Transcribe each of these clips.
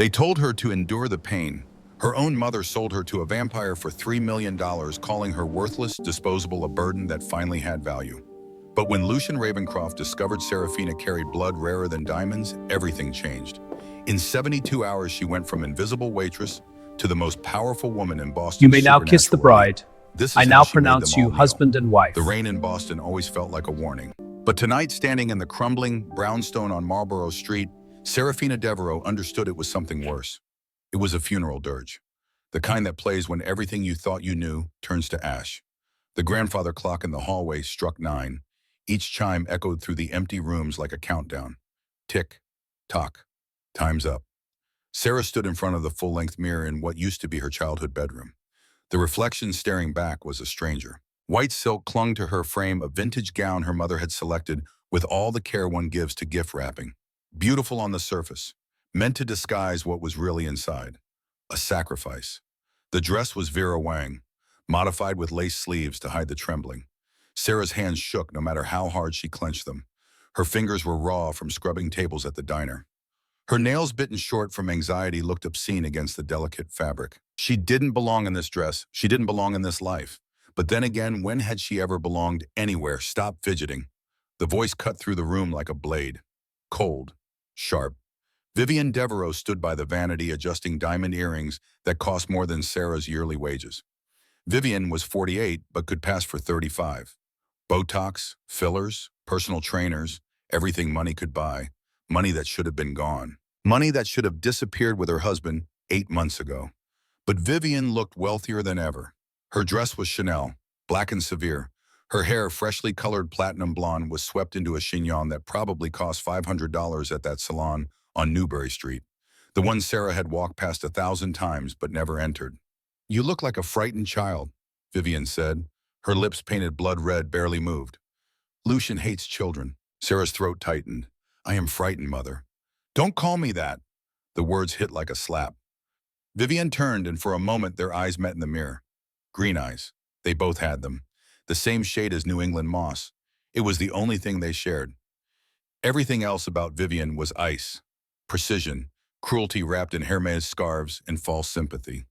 They told her to endure the pain. Her own mother sold her to a vampire for $3 million, calling her worthless, disposable, a burden that finally had value. But when Lucian Ravencroft discovered Serafina carried blood rarer than diamonds, everything changed. In 72 hours, she went from invisible waitress to the most powerful woman in You Boston's may now kiss the supernatural elite. bride. This I is now how she made them pronounce you all kneel. husband and wife. The rain in Boston always felt like a warning. But tonight, standing in the crumbling brownstone on Marlborough Street, Serafina Devereaux understood it was something worse. It was a funeral dirge, the kind that plays when everything you thought you knew turns to ash. The grandfather clock in the hallway struck 9. Each chime echoed through the empty rooms like a countdown. Tick, tock, time's up. Sarah stood in front of the full-length mirror in what used to be her childhood bedroom. The reflection staring back was a stranger. White silk clung to her frame, a vintage gown her mother had selected with all the care one gives to gift wrapping. Beautiful on the surface, meant to disguise what was really inside. A sacrifice. The dress was Vera Wang, modified with lace sleeves to hide the trembling. Sarah's hands shook no matter how hard she clenched them. Her fingers were raw from scrubbing tables at the diner. Her nails, bitten short from anxiety, looked obscene against the delicate fabric. She didn't belong in this dress. She didn't belong in this life. But then again, when had she ever belonged anywhere? Stop fidgeting. The voice cut through the room like a blade. Cold. Sharp. Vivian Devereaux stood by the vanity, adjusting diamond earrings that cost more than Sarah's yearly wages. Vivian was 48, but could pass for 35. Botox, fillers, personal trainers, everything money could buy. Money that should have been gone. Money that should have disappeared with her husband 8 months ago. But Vivian looked wealthier than ever. Her dress was Chanel, black and severe. Her hair, freshly colored platinum blonde, was swept into a chignon that probably cost $500 at that salon on Newbury Street, the one Sarah had walked past 1,000 times but never entered. "You look like a frightened child," Vivian said. Her lips, painted blood red, barely moved. "Lucian hates children." Sarah's throat tightened. "I am frightened, Mother." "Don't call me that." The words hit like a slap. Vivian turned, and for a moment their eyes met in the mirror. Green eyes. They both had them. The same shade as New England moss. It was the only thing they shared. Everything else about Vivian was ice. Precision, cruelty wrapped in Hermes scarves, and false sympathy.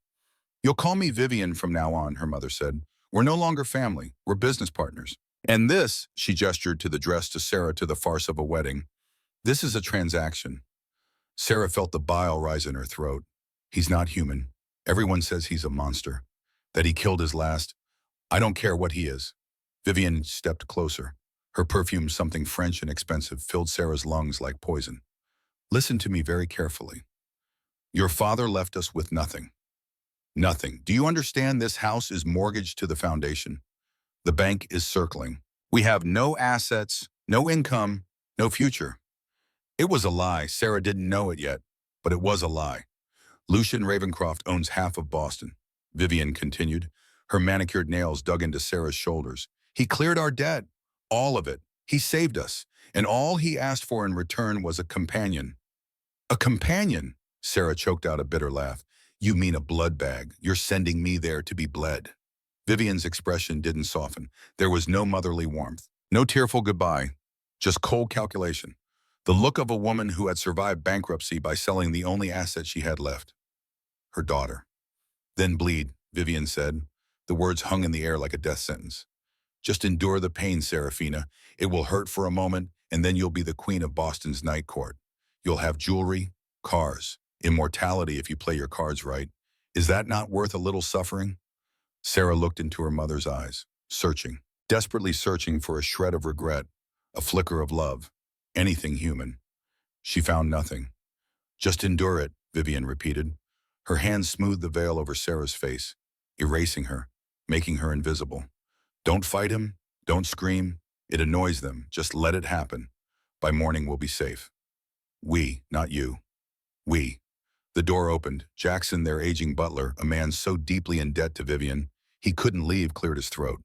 "You'll call me Vivian from now on," her mother said. "We're no longer family. We're business partners. And this," she gestured to the dress, to Sarah, to the farce of a wedding, "this is a transaction." Sarah felt the bile rise in her throat. He's not human. Everyone says he's a monster. That he killed his last. I don't care what he is. Vivian stepped closer. Her perfume, something French and expensive, filled Sarah's lungs like poison. "Listen to me very carefully. Your father left us with nothing. Nothing. Do you understand? This house is mortgaged to the foundation. The bank is circling. We have no assets, no income, no future." It was a lie. Sarah didn't know it yet, but it was a lie. "Lucian Ravencroft owns half of Boston," Vivian continued. Her manicured nails dug into Sarah's shoulders. "He cleared our debt. All of it. He saved us. And all he asked for in return was a companion." "A companion?" Sarah choked out a bitter laugh. "You mean a blood bag. You're sending me there to be bled." Vivian's expression didn't soften. There was no motherly warmth, no tearful goodbye, just cold calculation. The look of a woman who had survived bankruptcy by selling the only asset she had left. Her daughter. "Then bleed," Vivian said. The words hung in the air like a death sentence. "Just endure the pain, Serafina. It will hurt for a moment, and then you'll be the queen of Boston's night court. You'll have jewelry, cars, immortality if you play your cards right. Is that not worth a little suffering?" Sarah looked into her mother's eyes, searching, desperately searching for a shred of regret, a flicker of love, anything human. She found nothing. "Just endure it," Vivian repeated. Her hand smoothed the veil over Sarah's face, erasing her, making her invisible. "Don't fight him. Don't scream. It annoys them. Just let it happen. By morning we'll be safe. We, not you. We." The door opened. Jackson, their aging butler, a man so deeply in debt to Vivian, he couldn't leave, cleared his throat.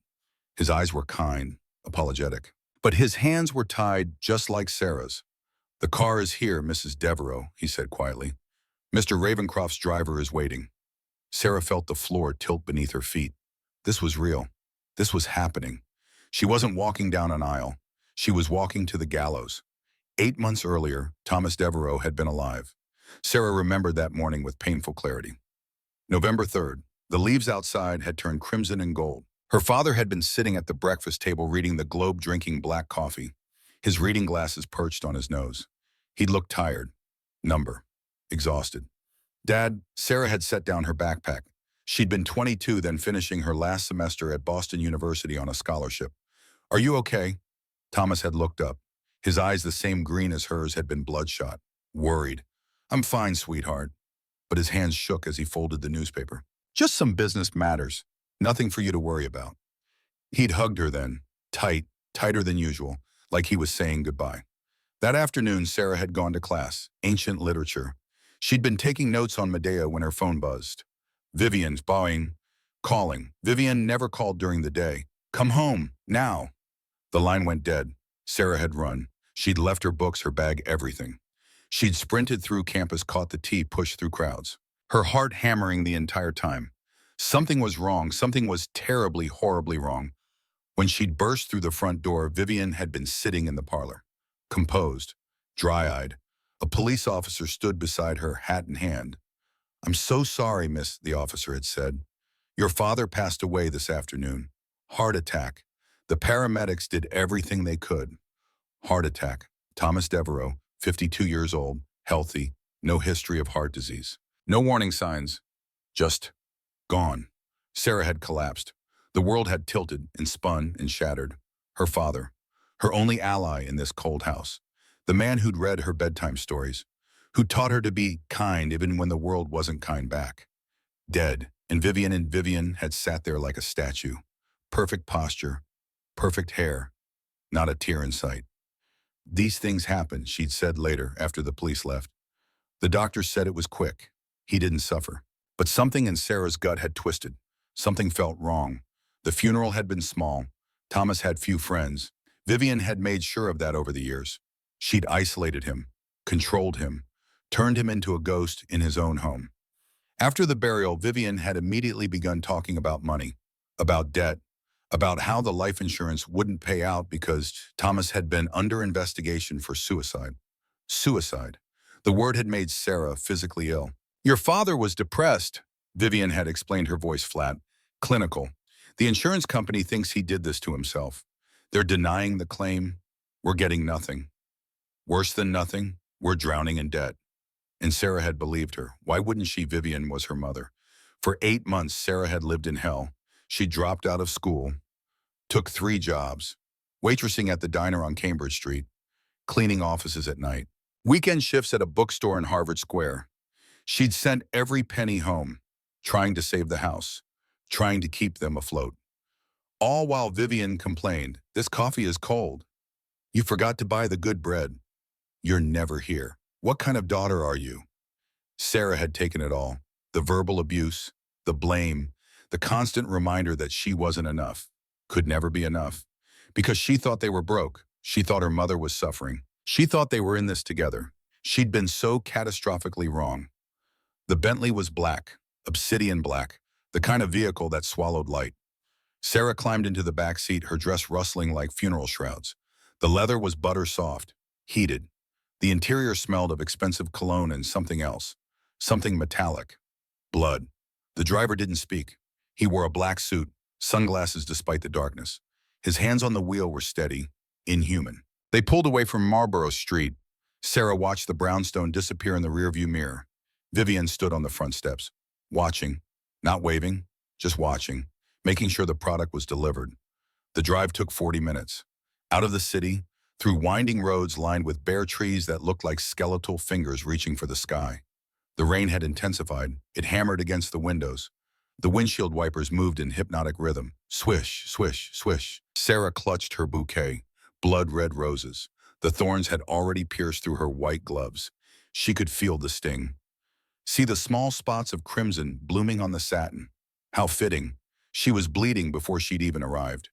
His eyes were kind, apologetic. But his hands were tied just like Sarah's. "The car is here, Mrs. Devereaux," he said quietly. "Mr. Ravencroft's driver is waiting." Sarah felt the floor tilt beneath her feet. This was real. This was happening. She wasn't walking down an aisle. She was walking to the gallows. 8 months earlier, Thomas Devereaux had been alive. Sarah remembered that morning with painful clarity. November 3rd. The leaves outside had turned crimson and gold. Her father had been sitting at the breakfast table reading the Globe, drinking black coffee, his reading glasses perched on his nose. He looked tired, number, exhausted. Dad, Sarah had set down her backpack. She'd been 22, then finishing her last semester at Boston University on a scholarship. Are you okay? Thomas had looked up. His eyes, the same green as hers, had been bloodshot. Worried. I'm fine, sweetheart. But his hands shook as he folded the newspaper. Just some business matters. Nothing for you to worry about. He'd hugged her then, tight, tighter than usual, like he was saying goodbye. That afternoon, Sarah had gone to class, ancient literature. She'd been taking notes on Medea when her phone buzzed. Vivian's bawling, calling. Vivian never called during the day. Come home, now. The line went dead. Sarah had run. She'd left her books, her bag, everything. She'd sprinted through campus, caught the T, pushed through crowds. Her heart hammering the entire time. Something was wrong. Something was terribly, horribly wrong. When she'd burst through the front door, Vivian had been sitting in the parlor. Composed, dry-eyed. A police officer stood beside her, hat in hand. I'm so sorry, miss, the officer had said. Your father passed away this afternoon. Heart attack. The paramedics did everything they could. Heart attack. Thomas Devereaux, 52 years old, healthy, no history of heart disease. No warning signs. Just gone. Sarah had collapsed. The world had tilted and spun and shattered. Her father, her only ally in this cold house. The man who'd read her bedtime stories, who taught her to be kind even when the world wasn't kind back. Dead, and Vivian had sat there like a statue. Perfect posture, perfect hair, not a tear in sight. These things happened, she'd said later after the police left. The doctor said it was quick. He didn't suffer. But something in Sarah's gut had twisted. Something felt wrong. The funeral had been small. Thomas had few friends. Vivian had made sure of that over the years. She'd isolated him, controlled him, turned him into a ghost in his own home. After the burial, Vivian had immediately begun talking about money, about debt, about how the life insurance wouldn't pay out because Thomas had been under investigation for suicide. Suicide. The word had made Sarah physically ill. Your father was depressed, Vivian had explained, her voice flat, clinical. The insurance company thinks he did this to himself. They're denying the claim. We're getting nothing. Worse than nothing, we're drowning in debt. And Sarah had believed her. Why wouldn't she? Vivian was her mother. For 8 months, Sarah had lived in hell. She dropped out of school, took 3 jobs, waitressing at the diner on Cambridge Street, cleaning offices at night, weekend shifts at a bookstore in Harvard Square. She'd sent every penny home, trying to save the house, trying to keep them afloat. All while Vivian complained, this coffee is cold. You forgot to buy the good bread. You're never here. What kind of daughter are you? Sarah had taken it all. The verbal abuse, the blame, the constant reminder that she wasn't enough, could never be enough. Because she thought they were broke. She thought her mother was suffering. She thought they were in this together. She'd been so catastrophically wrong. The Bentley was black, obsidian black, the kind of vehicle that swallowed light. Sarah climbed into the back seat, her dress rustling like funeral shrouds. The leather was butter soft, heated. The interior smelled of expensive cologne and something else, something metallic. Blood. The driver didn't speak. He wore a black suit, sunglasses despite the darkness. His hands on the wheel were steady, inhuman. They pulled away from Marlborough Street. Sarah watched the brownstone disappear in the rearview mirror. Vivian stood on the front steps, watching, not waving, just watching, making sure the product was delivered. The drive took 40 minutes. Out of the city, through winding roads lined with bare trees that looked like skeletal fingers reaching for the sky. The rain had intensified. It hammered against the windows. The windshield wipers moved in hypnotic rhythm. Swish, swish, swish. Sarah clutched her bouquet, blood-red roses. The thorns had already pierced through her white gloves. She could feel the sting. See the small spots of crimson blooming on the satin. How fitting. She was bleeding before she'd even arrived.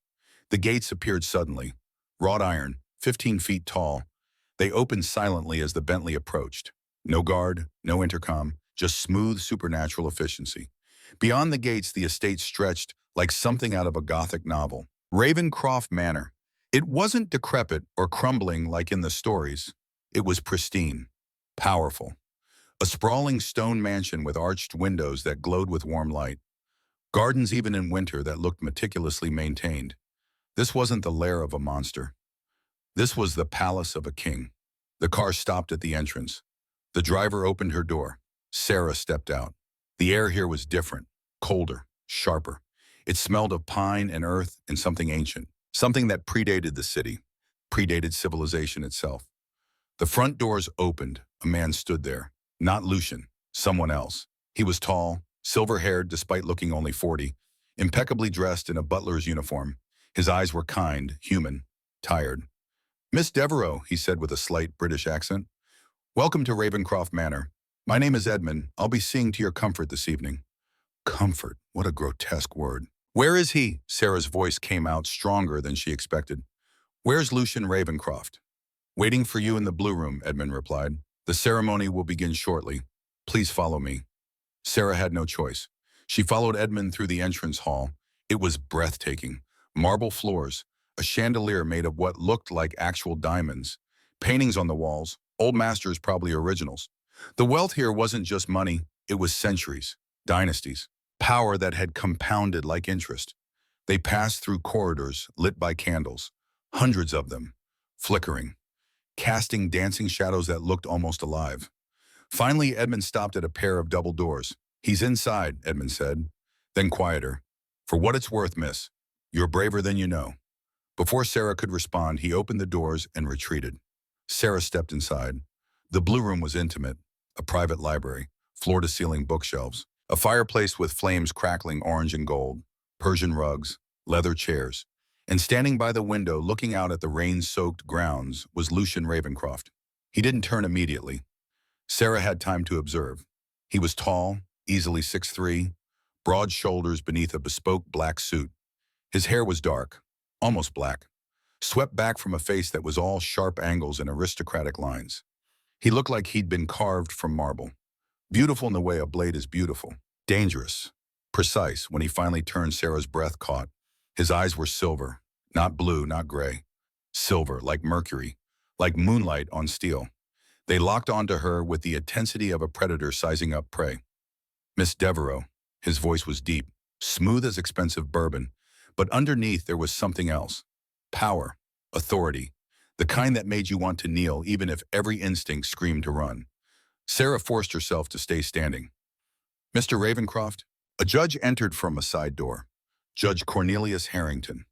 The gates appeared suddenly. Wrought iron, 15 feet tall. They opened silently as the Bentley approached. No guard, no intercom, just smooth supernatural efficiency. Beyond the gates, the estate stretched like something out of a Gothic novel. Ravencroft Manor. It wasn't decrepit or crumbling like in the stories. It was pristine, powerful. A sprawling stone mansion with arched windows that glowed with warm light. Gardens even in winter that looked meticulously maintained. This wasn't the lair of a monster. This was the palace of a king. The car stopped at the entrance. The driver opened her door. Sarah stepped out. The air here was different, colder, sharper. It smelled of pine and earth and something ancient, something that predated the city, predated civilization itself. The front doors opened. A man stood there. Not Lucian, someone else. He was tall, silver-haired despite looking only 40, impeccably dressed in a butler's uniform. His eyes were kind, human, tired. "Miss Devereux," he said with a slight British accent. "Welcome to Ravencroft Manor. My name is Edmund. I'll be seeing to your comfort this evening." Comfort, what a grotesque word. "Where is he?" Sarah's voice came out stronger than she expected. "Where's Lucian Ravencroft?" "Waiting for you in the blue room," Edmund replied. "The ceremony will begin shortly. Please follow me." Sarah had no choice. She followed Edmund through the entrance hall. It was breathtaking. Marble floors, a chandelier made of what looked like actual diamonds, paintings on the walls, old masters, probably originals. The wealth here wasn't just money, it was centuries, dynasties, power that had compounded like interest. They passed through corridors lit by candles, hundreds of them, flickering, casting dancing shadows that looked almost alive. Finally, Edmund stopped at a pair of double doors. "He's inside," Edmund said. Then quieter. "For what it's worth, miss, you're braver than you know." Before Sarah could respond, he opened the doors and retreated. Sarah stepped inside. The blue room was intimate, a private library, floor-to-ceiling bookshelves, a fireplace with flames crackling orange and gold, Persian rugs, leather chairs. And standing by the window, looking out at the rain-soaked grounds, was Lucian Ravencroft. He didn't turn immediately. Sarah had time to observe. He was tall, easily 6'3", broad shoulders beneath a bespoke black suit. His hair was dark, almost black, swept back from a face that was all sharp angles and aristocratic lines. He looked like he'd been carved from marble. Beautiful in the way a blade is beautiful. Dangerous. Precise. When he finally turned, Sarah's breath caught. His eyes were silver, not blue, not gray. Silver, like mercury, like moonlight on steel. They locked onto her with the intensity of a predator sizing up prey. "Miss Devereux," his voice was deep, smooth as expensive bourbon, but underneath there was something else. Power, authority, the kind that made you want to kneel even if every instinct screamed to run. Sarah forced herself to stay standing. "Mr. Ravencroft?" A judge entered from a side door. Judge Cornelius Harrington.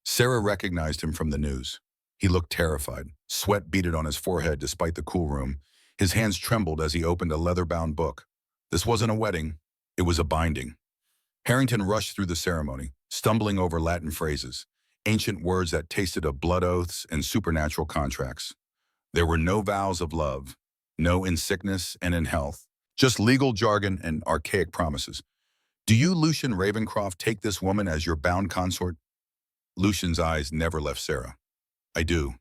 Sarah recognized him from the news. He looked terrified. Sweat beaded on his forehead despite the cool room. His hands trembled as he opened a leather-bound book. This wasn't a wedding. It was a binding. Harrington rushed through the ceremony, stumbling over Latin phrases, ancient words that tasted of blood oaths and supernatural contracts. There were no vows of love, no in sickness and in health, just legal jargon and archaic promises. "Do you, Lucian Ravencroft, take this woman as your bound consort?" Lucian's eyes never left Sarah. "I do."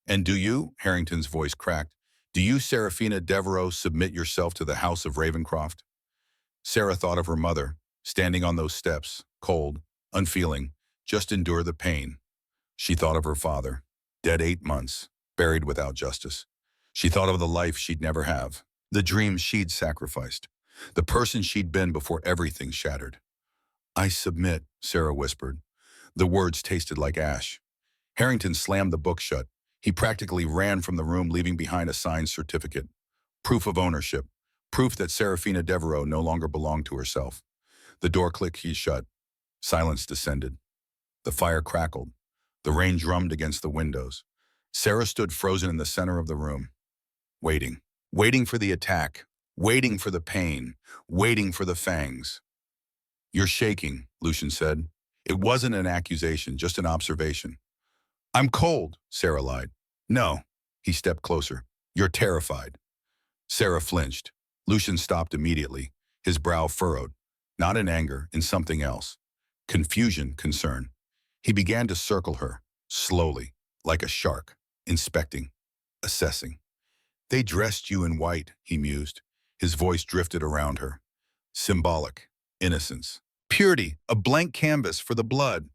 "And do you?" Harrington's voice cracked. "Do you, Seraphina Devereux, submit yourself to the House of Ravencroft?" Sarah thought of her mother, standing on those steps, cold, unfeeling, just endure the pain. She thought of her father, dead 8 months, buried without justice. She thought of the life she'd never have, the dreams she'd sacrificed, the person she'd been before everything shattered. "I submit," Sarah whispered. The words tasted like ash. Harrington slammed the book shut. He practically ran from the room, leaving behind a signed certificate. Proof of ownership. Proof that Seraphina Devereux no longer belonged to herself. The door clicked shut. Silence descended. The fire crackled. The rain drummed against the windows. Sarah stood frozen in the center of the room, waiting. Waiting for the attack. Waiting for the pain. Waiting for the fangs. "You're shaking," Lucian said. It wasn't an accusation, just an observation. "I'm cold," Sarah lied. "No." He stepped closer. "You're terrified." Sarah flinched. Lucian stopped immediately, his brow furrowed, not in anger, in something else. Confusion, concern. He began to circle her, slowly, like a shark, inspecting, assessing. "They dressed you in white," he mused. His voice drifted around her. Symbolic, innocence, purity, a blank canvas for the blood.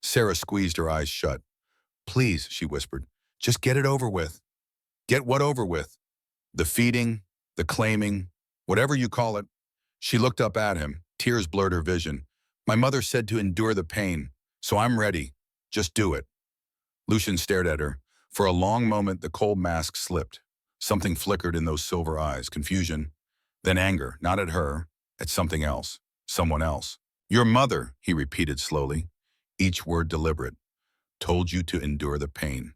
Sarah squeezed her eyes shut. "Please," she whispered, "just get it over with." "Get what over with?" "The feeding, the claiming, Whatever you call it. She looked up at him. Tears blurred her vision. My mother said to endure the pain, so I'm ready. Just do it. Lucian stared at her. For a long moment, the cold mask slipped. Something flickered in those silver eyes, confusion, then anger, not at her, at something else, someone else. Your mother, he repeated slowly, each word deliberate, told you to endure the pain.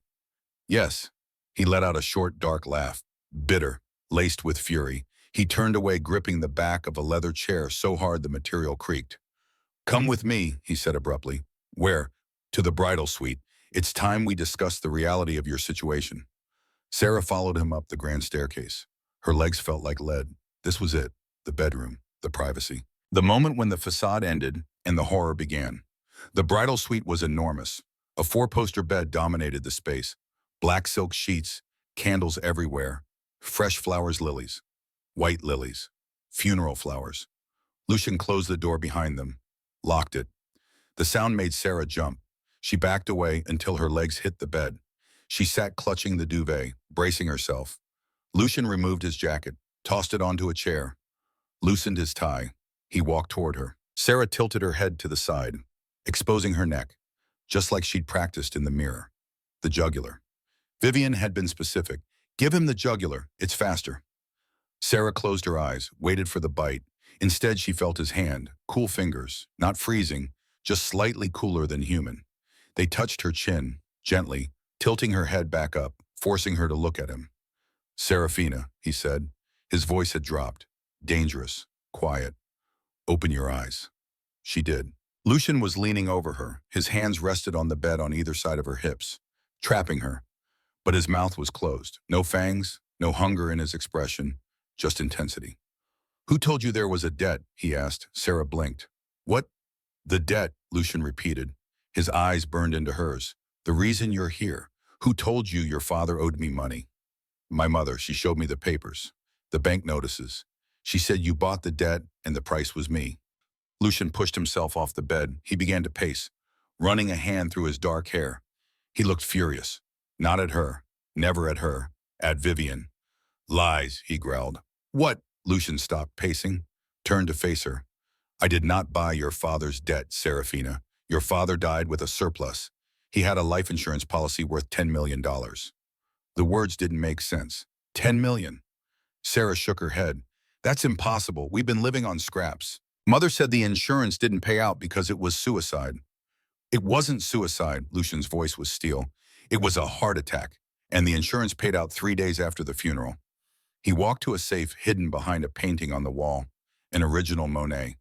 Yes. He let out a short, dark laugh, bitter, laced with fury. He turned away, gripping the back of a leather chair so hard the material creaked. Come with me, he said abruptly. Where? To the bridal suite. It's time we discuss the reality of your situation. Sarah followed him up the grand staircase. Her legs felt like lead. This was it, the bedroom, the privacy. The moment when the facade ended and the horror began. The bridal suite was enormous. A four-poster bed dominated the space. Black silk sheets, candles everywhere, fresh flowers, lilies, white lilies, funeral flowers. Lucian closed the door behind them, locked it. The sound made Sarah jump. She backed away until her legs hit the bed. She sat clutching the duvet, bracing herself. Lucian removed his jacket, tossed it onto a chair, loosened his tie. He walked toward her. Sarah tilted her head to the side, exposing her neck, just like she'd practiced in the mirror. The jugular. Vivian had been specific. Give him the jugular, it's faster. Sarah closed her eyes, waited for the bite. Instead, she felt his hand, cool fingers, not freezing, just slightly cooler than human. They touched her chin, gently, tilting her head back up, forcing her to look at him. Serafina, he said. His voice had dropped. Dangerous, quiet. Open your eyes. She did. Lucian was leaning over her. His hands rested on the bed on either side of her hips, trapping her. But his mouth was closed. No fangs, no hunger in his expression, just intensity. Who told you there was a debt? He asked. Sarah blinked. What? The debt, Lucian repeated. His eyes burned into hers. The reason you're here. Who told you your father owed me money? My mother. She showed me the papers, the bank notices. She said you bought the debt and the price was me. Lucian pushed himself off the bed. He began to pace, running a hand through his dark hair. He looked furious. Not at her. Never at her. At Vivian. Lies, he growled. What? Lucian stopped pacing, turned to face her. I did not buy your father's debt, Serafina. Your father died with a surplus. He had a life insurance policy worth $10 million. The words didn't make sense. 10 million. Sarah shook her head. That's impossible. We've been living on scraps. Mother said the insurance didn't pay out because it was suicide. It wasn't suicide, Lucian's voice was steel. It was a heart attack, and the insurance paid out 3 days after the funeral. He walked to a safe hidden behind a painting on the wall, an original Monet.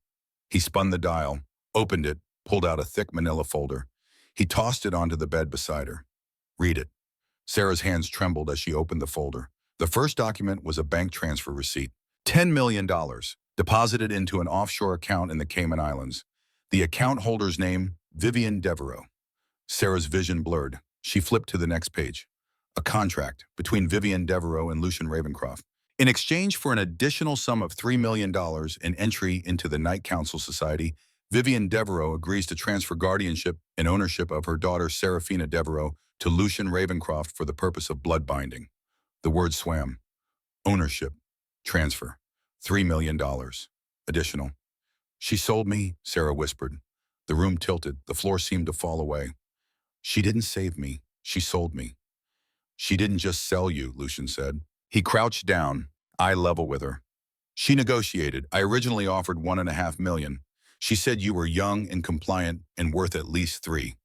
He spun the dial, opened it, pulled out a thick manila folder. He tossed it onto the bed beside her. Read it. Sarah's hands trembled as she opened the folder. The first document was a bank transfer receipt. $10 million, deposited into an offshore account in the Cayman Islands. The account holder's name, Vivian Devereaux. Sarah's vision blurred. She flipped to the next page. A contract between Vivian Devereaux and Lucian Ravencroft. In exchange for an additional sum of $3 million and entry into the Knight Council Society, Vivian Devereaux agrees to transfer guardianship and ownership of her daughter Serafina Devereaux to Lucian Ravencroft for the purpose of blood binding. The word swam. Ownership. Transfer. $3 million. Additional. She sold me, Sarah whispered. The room tilted. The floor seemed to fall away. She didn't save me. She sold me. She didn't just sell you, Lucian said. He crouched down, eye level with her. She negotiated. I originally offered $1.5 million. She said you were young and compliant and worth at least $3 million.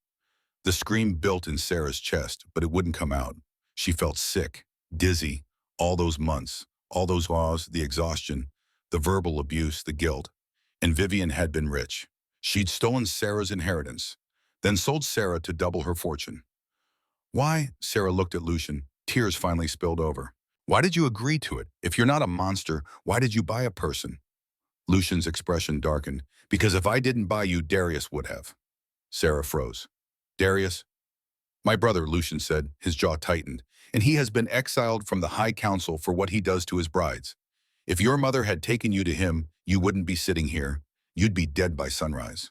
The scream built in Sarah's chest, but it wouldn't come out. She felt sick, dizzy, all those months, all those laws, the exhaustion, the verbal abuse, the guilt. And Vivian had been rich. She'd stolen Sarah's inheritance, then sold Sarah to double her fortune. Why? Sarah looked at Lucian. Tears finally spilled over. Why did you agree to it? If you're not a monster, why did you buy a person? Lucian's expression darkened. Because if I didn't buy you, Darius would have. Sarah froze. Darius? My brother, Lucian said, his jaw tightened, and he has been exiled from the High Council for what he does to his brides. If your mother had taken you to him, you wouldn't be sitting here. You'd be dead by sunrise.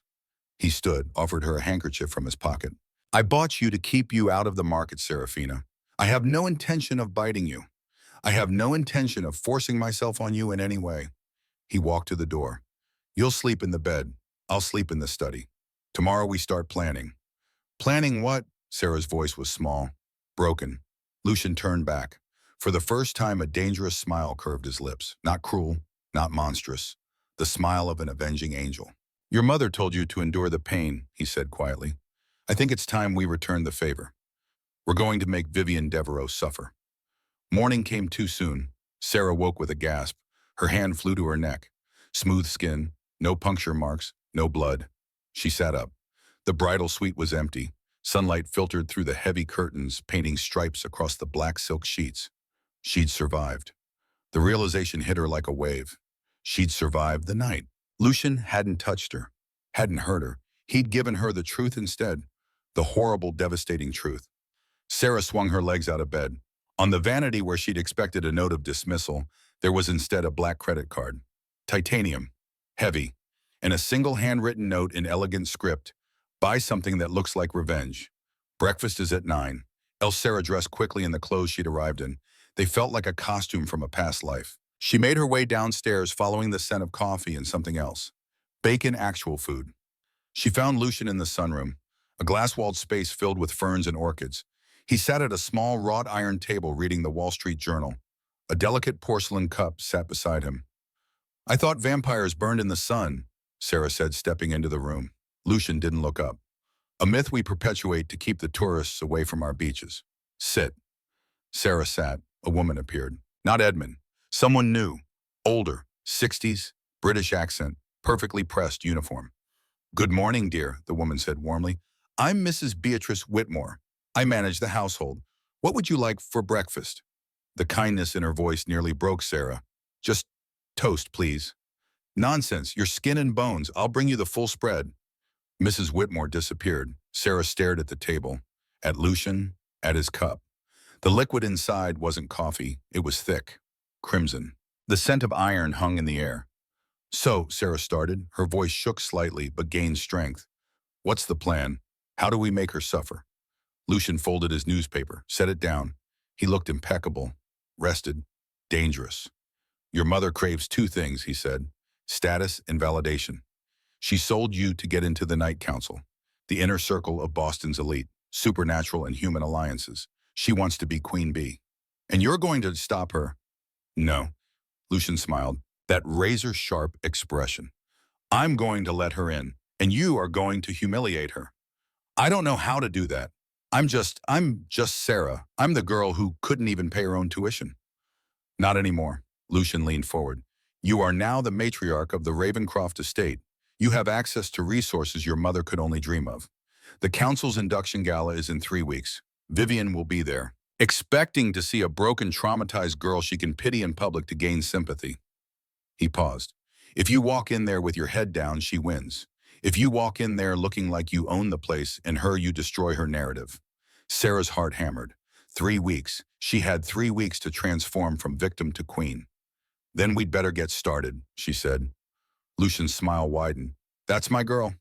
He stood, offered her a handkerchief from his pocket. I bought you to keep you out of the market, Serafina. I have no intention of biting you. I have no intention of forcing myself on you in any way. He walked to the door. You'll sleep in the bed. I'll sleep in the study. Tomorrow we start planning. Planning what? Sarah's voice was small, broken. Lucian turned back. For the first time, a dangerous smile curved his lips. Not cruel, not monstrous. The smile of an avenging angel. Your mother told you to endure the pain, he said quietly. I think it's time we return the favor. We're going to make Vivian Devereaux suffer. Morning came too soon. Sarah woke with a gasp. Her hand flew to her neck. Smooth skin, no puncture marks, no blood. She sat up. The bridal suite was empty. Sunlight filtered through the heavy curtains, painting stripes across the black silk sheets. She'd survived. The realization hit her like a wave. She'd survived the night. Lucian hadn't touched her, hadn't hurt her. He'd given her the truth instead, the horrible, devastating truth. Sarah swung her legs out of bed. On the vanity where she'd expected a note of dismissal, there was instead a black credit card. Titanium, heavy, and a single handwritten note in elegant script. Buy something that looks like revenge. Breakfast is at 9. Sarah dressed quickly in the clothes she'd arrived in. They felt like a costume from a past life. She made her way downstairs following the scent of coffee and something else. Bacon, actual food. She found Lucian in the sunroom, a glass-walled space filled with ferns and orchids. He sat at a small wrought iron table reading the Wall Street Journal. A delicate porcelain cup sat beside him. I thought vampires burned in the sun, Sarah said, stepping into the room. Lucian didn't look up. A myth we perpetuate to keep the tourists away from our beaches. Sit. Sarah sat. A woman appeared. Not Edmund. Someone new. Older. 60s. British accent. Perfectly pressed uniform. Good morning, dear, the woman said warmly. I'm Mrs. Beatrice Whitmore. I manage the household. What would you like for breakfast? The kindness in her voice nearly broke Sarah. Just toast, please. Nonsense. You're skin and bones. I'll bring you the full spread. Mrs. Whitmore disappeared. Sarah stared at the table, at Lucian, at his cup. The liquid inside wasn't coffee. It was thick, crimson. The scent of iron hung in the air. So, Sarah started. Her voice shook slightly, but gained strength. What's the plan? How do we make her suffer? Lucian folded his newspaper, set it down. He looked impeccable, rested, dangerous. Your mother craves two things, he said. Status and validation. She sold you to get into the Night Council, the inner circle of Boston's elite, supernatural and human alliances. She wants to be Queen Bee. And you're going to stop her? No. Lucian smiled, that razor-sharp expression. I'm going to let her in, and you are going to humiliate her. I don't know how to do that. I'm just Sarah. I'm the girl who couldn't even pay her own tuition. Not anymore. Lucian leaned forward. You are now the matriarch of the Ravencroft estate. You have access to resources your mother could only dream of. The council's induction gala is in 3 weeks. Vivian will be there, expecting to see a broken, traumatized girl she can pity in public to gain sympathy. He paused. If you walk in there with your head down, she wins. If you walk in there looking like you own the place, in her you destroy her narrative. Sarah's heart hammered. 3 weeks. She had 3 weeks to transform from victim to queen. Then we'd better get started, she said. Lucian's smile widened. That's my girl.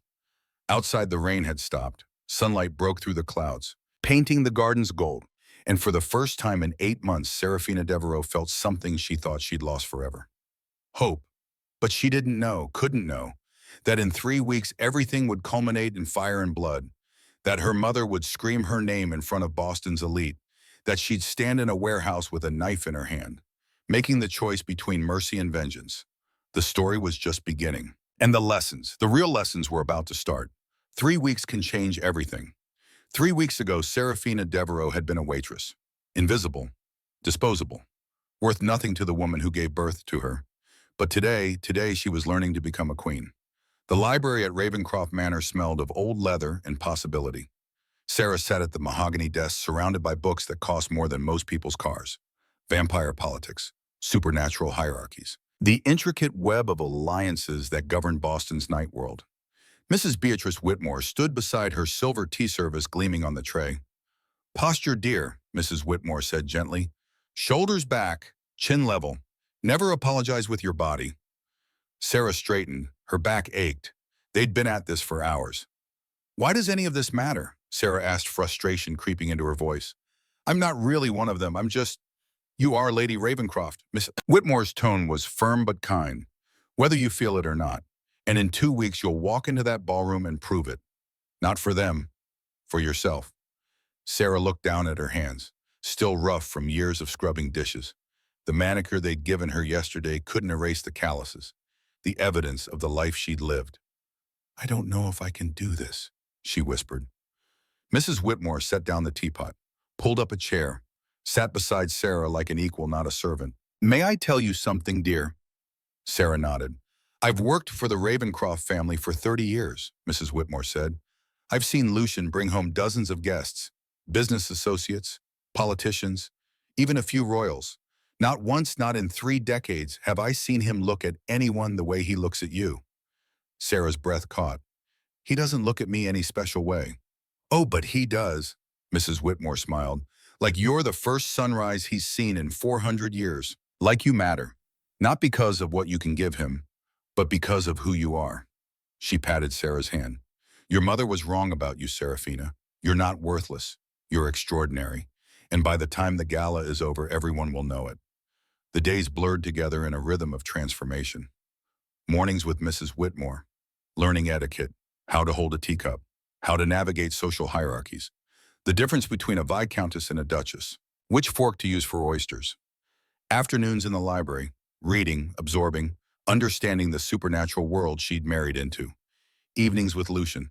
Outside, the rain had stopped. Sunlight broke through the clouds, painting the gardens gold. And for the first time in 8 months, Serafina Devereaux felt something she thought she'd lost forever. Hope. But she didn't know, couldn't know, that in 3 weeks everything would culminate in fire and blood, that her mother would scream her name in front of Boston's elite, that she'd stand in a warehouse with a knife in her hand, making the choice between mercy and vengeance. The story was just beginning. And the real lessons were about to start. 3 weeks can change everything. 3 weeks ago, Serafina Devereaux had been a waitress. Invisible, disposable, worth nothing to the woman who gave birth to her. But today she was learning to become a queen. The library at Ravencroft Manor smelled of old leather and possibility. Sarah sat at the mahogany desk surrounded by books that cost more than most people's cars. Vampire politics, supernatural hierarchies, the intricate web of alliances that governed Boston's night world. Mrs. Beatrice Whitmore stood beside her silver tea service gleaming on the tray. Posture, dear, Mrs. Whitmore said gently. Shoulders back, chin level. Never apologize with your body. Sarah straightened. Her back ached. They'd been at this for hours. Why does any of this matter? Sarah asked, frustration creeping into her voice. I'm not really one of them. I'm just... You are Lady Ravencroft. Miss Whitmore's tone was firm but kind. whether you feel it or not. And in 2 weeks, you'll walk into that ballroom and prove it. Not for them, for yourself. Sarah looked down at her hands, still rough from years of scrubbing dishes. The manicure they'd given her yesterday couldn't erase the calluses, the evidence of the life she'd lived. "I don't know if I can do this," she whispered. Mrs. Whitmore set down the teapot, pulled up a chair, sat beside Sarah like an equal, not a servant. "May I tell you something, dear?" Sarah nodded. "I've worked for the Ravencroft family for 30 years, Mrs. Whitmore said. I've seen Lucian bring home dozens of guests, business associates, politicians, even a few royals. Not once, not in 3 decades, have I seen him look at anyone the way he looks at you." Sarah's breath caught. "He doesn't look at me any special way." "Oh, but he does," Mrs. Whitmore smiled. "Like you're the first sunrise he's seen in 400 years. Like you matter. Not because of what you can give him, but because of who you are." She patted Sarah's hand. "Your mother was wrong about you, Serafina. You're not worthless. You're extraordinary. And by the time the gala is over, everyone will know it." The days blurred together in a rhythm of transformation. Mornings with Mrs. Whitmore, learning etiquette, how to hold a teacup, how to navigate social hierarchies, the difference between a viscountess and a duchess, which fork to use for oysters. Afternoons in the library, reading, absorbing, understanding the supernatural world she'd married into. Evenings with Lucian.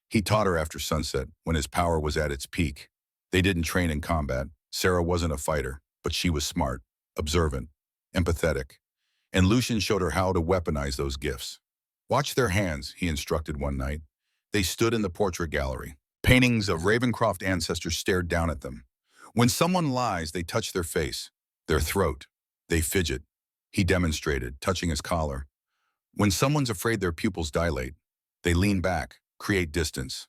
He taught her after sunset, when his power was at its peak. They didn't train in combat. Sarah wasn't a fighter, but she was smart, observant, empathetic. And Lucian showed her how to weaponize those gifts. "Watch their hands," he instructed one night. They stood in the portrait gallery. Paintings of Ravencroft ancestors stared down at them. When someone lies, they touch their face, their throat. They fidget. He demonstrated, touching his collar. When someone's afraid, their pupils dilate. They lean back, create distance.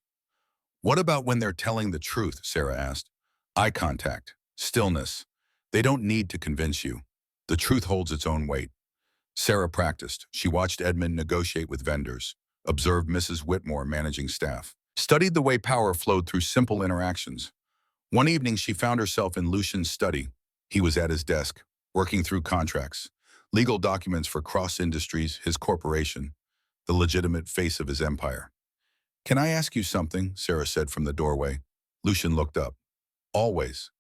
"What about when they're telling the truth?" Sarah asked. "Eye contact, stillness. They don't need to convince you. The truth holds its own weight." Sarah practiced. She watched Edmund negotiate with vendors, observed Mrs. Whitmore managing staff, studied the way power flowed through simple interactions. One evening, she found herself in Lucian's study. He was at his desk, working through contracts, legal documents for Cross Industries, his corporation, the legitimate face of his empire. "Can I ask you something?" Sarah said from the doorway. Lucian looked up. "Always."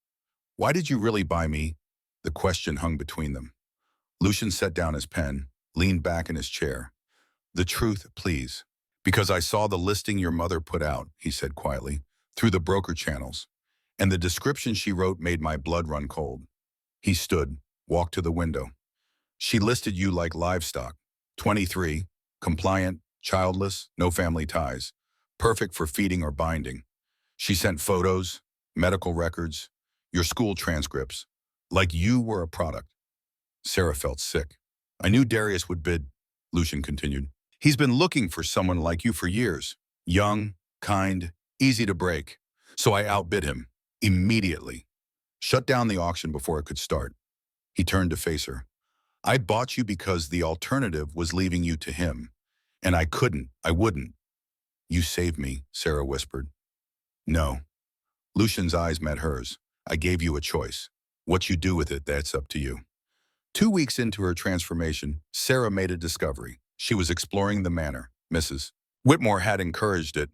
"Why did you really buy me?" The question hung between them. Lucian set down his pen, leaned back in his chair. "The truth, please." "Because I saw the listing your mother put out," he said quietly, "through the broker channels. And the description she wrote made my blood run cold." He stood, walked to the window. "She listed you like livestock. 23, compliant, childless, no family ties. Perfect for feeding or binding. She sent photos, medical records, your school transcripts, like you were a product." Sarah felt sick. "I knew Darius would bid," Lucian continued. "He's been looking for someone like you for years. Young, kind, easy to break. So I outbid him. Immediately. Shut down the auction before it could start." He turned to face her. "I bought you because the alternative was leaving you to him. And I wouldn't." "You saved me," Sarah whispered. "No." Lucian's eyes met hers. "I gave you a choice. What you do with it, that's up to you." 2 weeks into her transformation, Sarah made a discovery. She was exploring the manor. Mrs. Whitmore had encouraged it.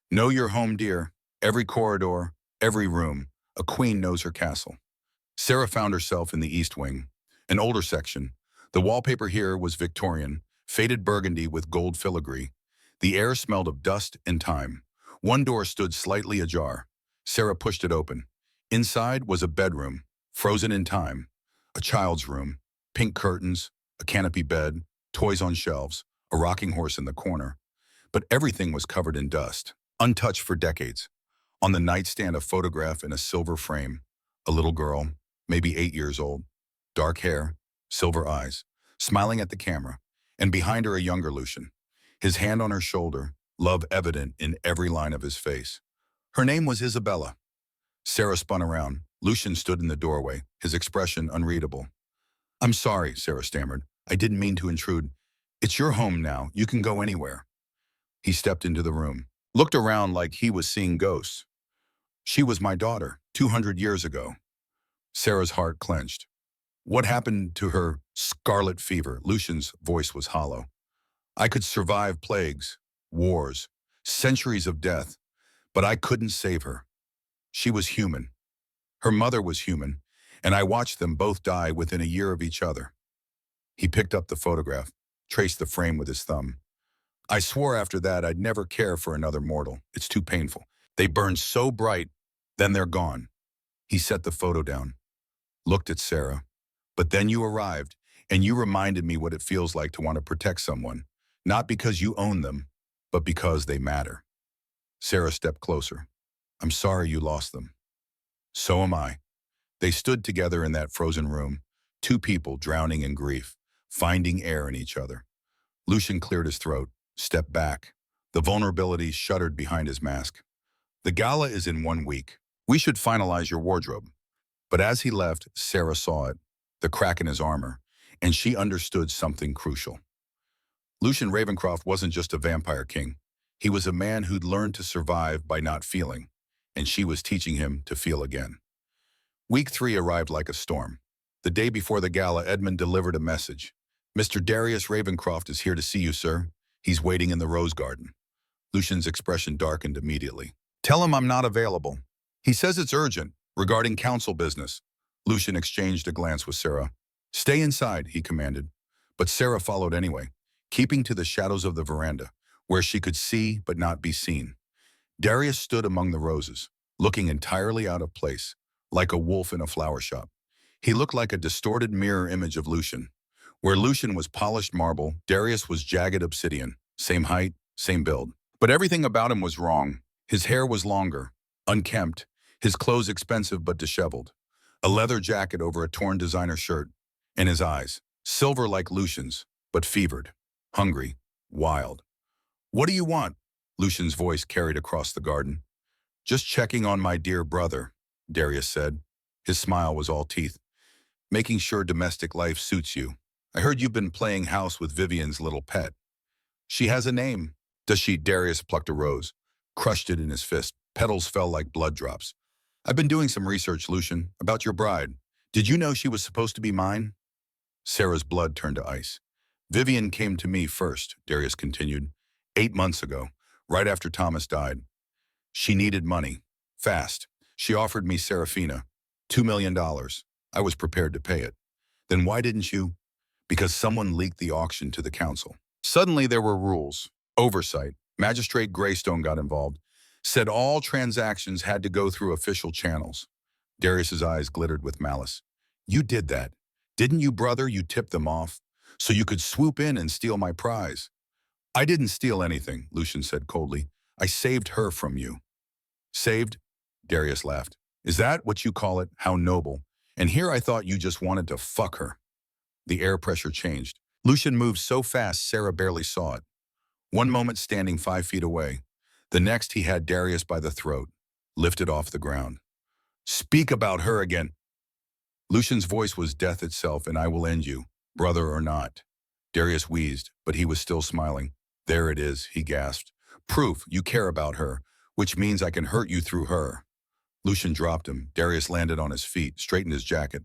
"Know your home, dear. Every corridor, every room. A queen knows her castle." Sarah found herself in the East Wing, an older section. The wallpaper here was Victorian, faded burgundy with gold filigree. The air smelled of dust and time. One door stood slightly ajar. Sarah pushed it open. Inside was a bedroom, frozen in time. A child's room, pink curtains, a canopy bed, toys on shelves, a rocking horse in the corner. But everything was covered in dust, untouched for decades. On the nightstand, a photograph in a silver frame. A little girl, maybe 8 years old, dark hair, silver eyes, smiling at the camera, and behind her a younger Lucian, his hand on her shoulder, love evident in every line of his face. Her name was Isabella. Sarah spun around. Lucian stood in the doorway, his expression unreadable. "I'm sorry," Sarah stammered. "I didn't mean to intrude. It's your home now. You can go anywhere." He stepped into the room, looked around like he was seeing ghosts. "She was my daughter, 200 years ago." Sarah's heart clenched. What happened to her scarlet fever? Lucian's voice was hollow. I could survive plagues, wars, centuries of death, but I couldn't save her. She was human. Her mother was human, and I watched them both die within a year of each other. He picked up the photograph, traced the frame with his thumb. I swore after that I'd never care for another mortal. It's too painful. They burn so bright, then they're gone. He set the photo down, looked at Sarah. But then you arrived, and you reminded me what it feels like to want to protect someone, not because you own them, but because they matter. Sarah stepped closer. I'm sorry you lost them. So am I. They stood together in that frozen room, two people drowning in grief, finding air in each other. Lucian cleared his throat, stepped back. The vulnerability shuddered behind his mask. The gala is in 1 week. We should finalize your wardrobe. But as he left, Sarah saw it, the crack in his armor, and she understood something crucial. Lucian Ravencroft wasn't just a vampire king. He was a man who'd learned to survive by not feeling, and she was teaching him to feel again. Week 3 arrived like a storm. The day before the gala, Edmund delivered a message. Mr. Darius Ravencroft is here to see you, sir. He's waiting in the rose garden. Lucian's expression darkened immediately. Tell him I'm not available. He says it's urgent, regarding council business. Lucian exchanged a glance with Sarah. Stay inside, he commanded. But Sarah followed anyway, keeping to the shadows of the veranda, where she could see but not be seen. Darius stood among the roses, looking entirely out of place, like a wolf in a flower shop. He looked like a distorted mirror image of Lucian. Where Lucian was polished marble, Darius was jagged obsidian, same height, same build. But everything about him was wrong. His hair was longer, unkempt, his clothes expensive but disheveled, a leather jacket over a torn designer shirt, and his eyes, silver like Lucian's, but fevered, hungry, wild. What do you want? Lucian's voice carried across the garden. Just checking on my dear brother, Darius said. His smile was all teeth. Making sure domestic life suits you. I heard you've been playing house with Vivian's little pet. She has a name. Does she? Darius plucked a rose, crushed it in his fist. Petals fell like blood drops. I've been doing some research, Lucian, about your bride. Did you know she was supposed to be mine? Sarah's blood turned to ice. Vivian came to me first, Darius continued, 8 months ago, right after Thomas died. She needed money. Fast. She offered me Seraphina. $2 million. I was prepared to pay it. Then why didn't you? Because someone leaked the auction to the council. Suddenly there were rules. Oversight. Magistrate Greystone got involved. Said all transactions had to go through official channels. Darius's eyes glittered with malice. You did that. Didn't you, brother? You tipped them off. So you could swoop in and steal my prize. I didn't steal anything, Lucian said coldly. I saved her from you. Saved? Darius laughed. Is that what you call it? How noble. And here I thought you just wanted to fuck her. The air pressure changed. Lucian moved so fast Sarah barely saw it. One moment standing 5 feet away. The next he had Darius by the throat, lifted off the ground. Speak about her again. Lucian's voice was death itself, and I will end you, brother or not. Darius wheezed, but he was still smiling. There it is, he gasped. Proof you care about her, which means I can hurt you through her. Lucian dropped him. Darius landed on his feet, straightened his jacket.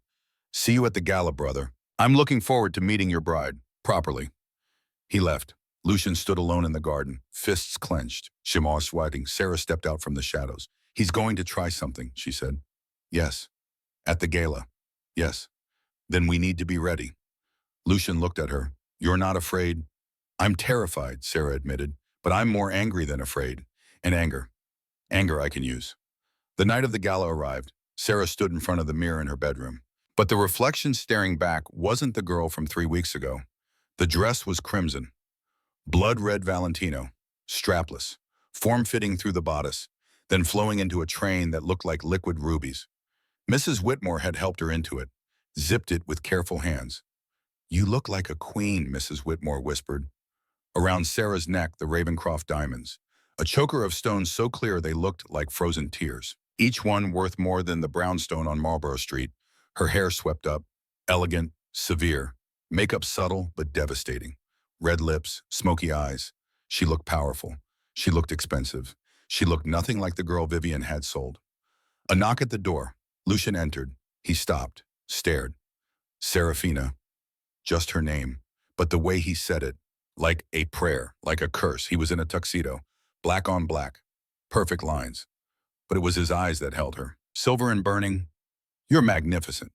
See you at the gala, brother. I'm looking forward to meeting your bride, properly. He left. Lucian stood alone in the garden, fists clenched, Shimar sweating. Sarah stepped out from the shadows. He's going to try something, she said. Yes. At the gala. Yes. Then we need to be ready. Lucian looked at her. You're not afraid? I'm terrified, Sarah admitted, but I'm more angry than afraid. And anger. Anger I can use. The night of the gala arrived. Sarah stood in front of the mirror in her bedroom. But the reflection staring back wasn't the girl from 3 weeks ago. The dress was crimson. Blood-red Valentino, strapless, form-fitting through the bodice, then flowing into a train that looked like liquid rubies. Mrs. Whitmore had helped her into it, zipped it with careful hands. You look like a queen, Mrs. Whitmore whispered. Around Sarah's neck, the Ravencroft diamonds, a choker of stones so clear they looked like frozen tears, each one worth more than the brownstone on Marlborough Street. Her hair swept up, elegant, severe, makeup subtle but devastating. Red lips, smoky eyes. She looked powerful. She looked expensive. She looked nothing like the girl Vivian had sold. A knock at the door. Lucian entered. He stopped, stared. Serafina, just her name, but the way he said it, like a prayer, like a curse. He was in a tuxedo, black on black, perfect lines, but it was his eyes that held her. Silver and burning. You're magnificent.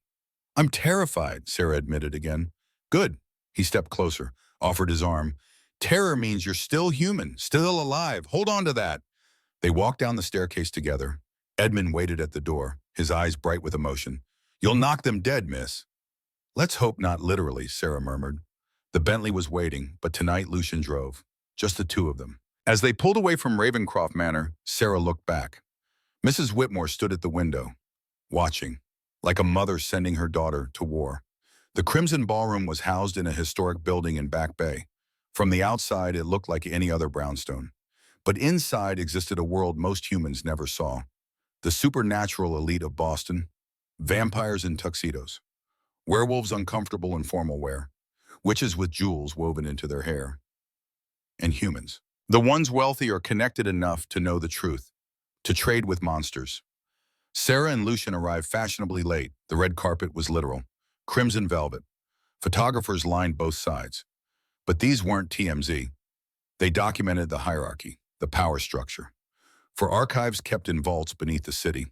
I'm terrified, Sarah admitted again. Good. He stepped closer, offered his arm. Terror means you're still human, still alive. Hold on to that. They walked down the staircase together. Edmund waited at the door, his eyes bright with emotion. You'll knock them dead, miss. Let's hope not literally, Sarah murmured. The Bentley was waiting, but tonight Lucian drove. Just the two of them. As they pulled away from Ravencroft Manor, Sarah looked back. Mrs. Whitmore stood at the window, watching, like a mother sending her daughter to war. The Crimson Ballroom was housed in a historic building in Back Bay. From the outside, it looked like any other brownstone. But inside existed a world most humans never saw. The supernatural elite of Boston, vampires in tuxedos, werewolves uncomfortable in formal wear, witches with jewels woven into their hair, and humans. The ones wealthy or connected enough to know the truth, to trade with monsters. Sarah and Lucian arrived fashionably late. The red carpet was literal. Crimson velvet. Photographers lined both sides. But these weren't TMZ. They documented the hierarchy, the power structure. For archives kept in vaults beneath the city.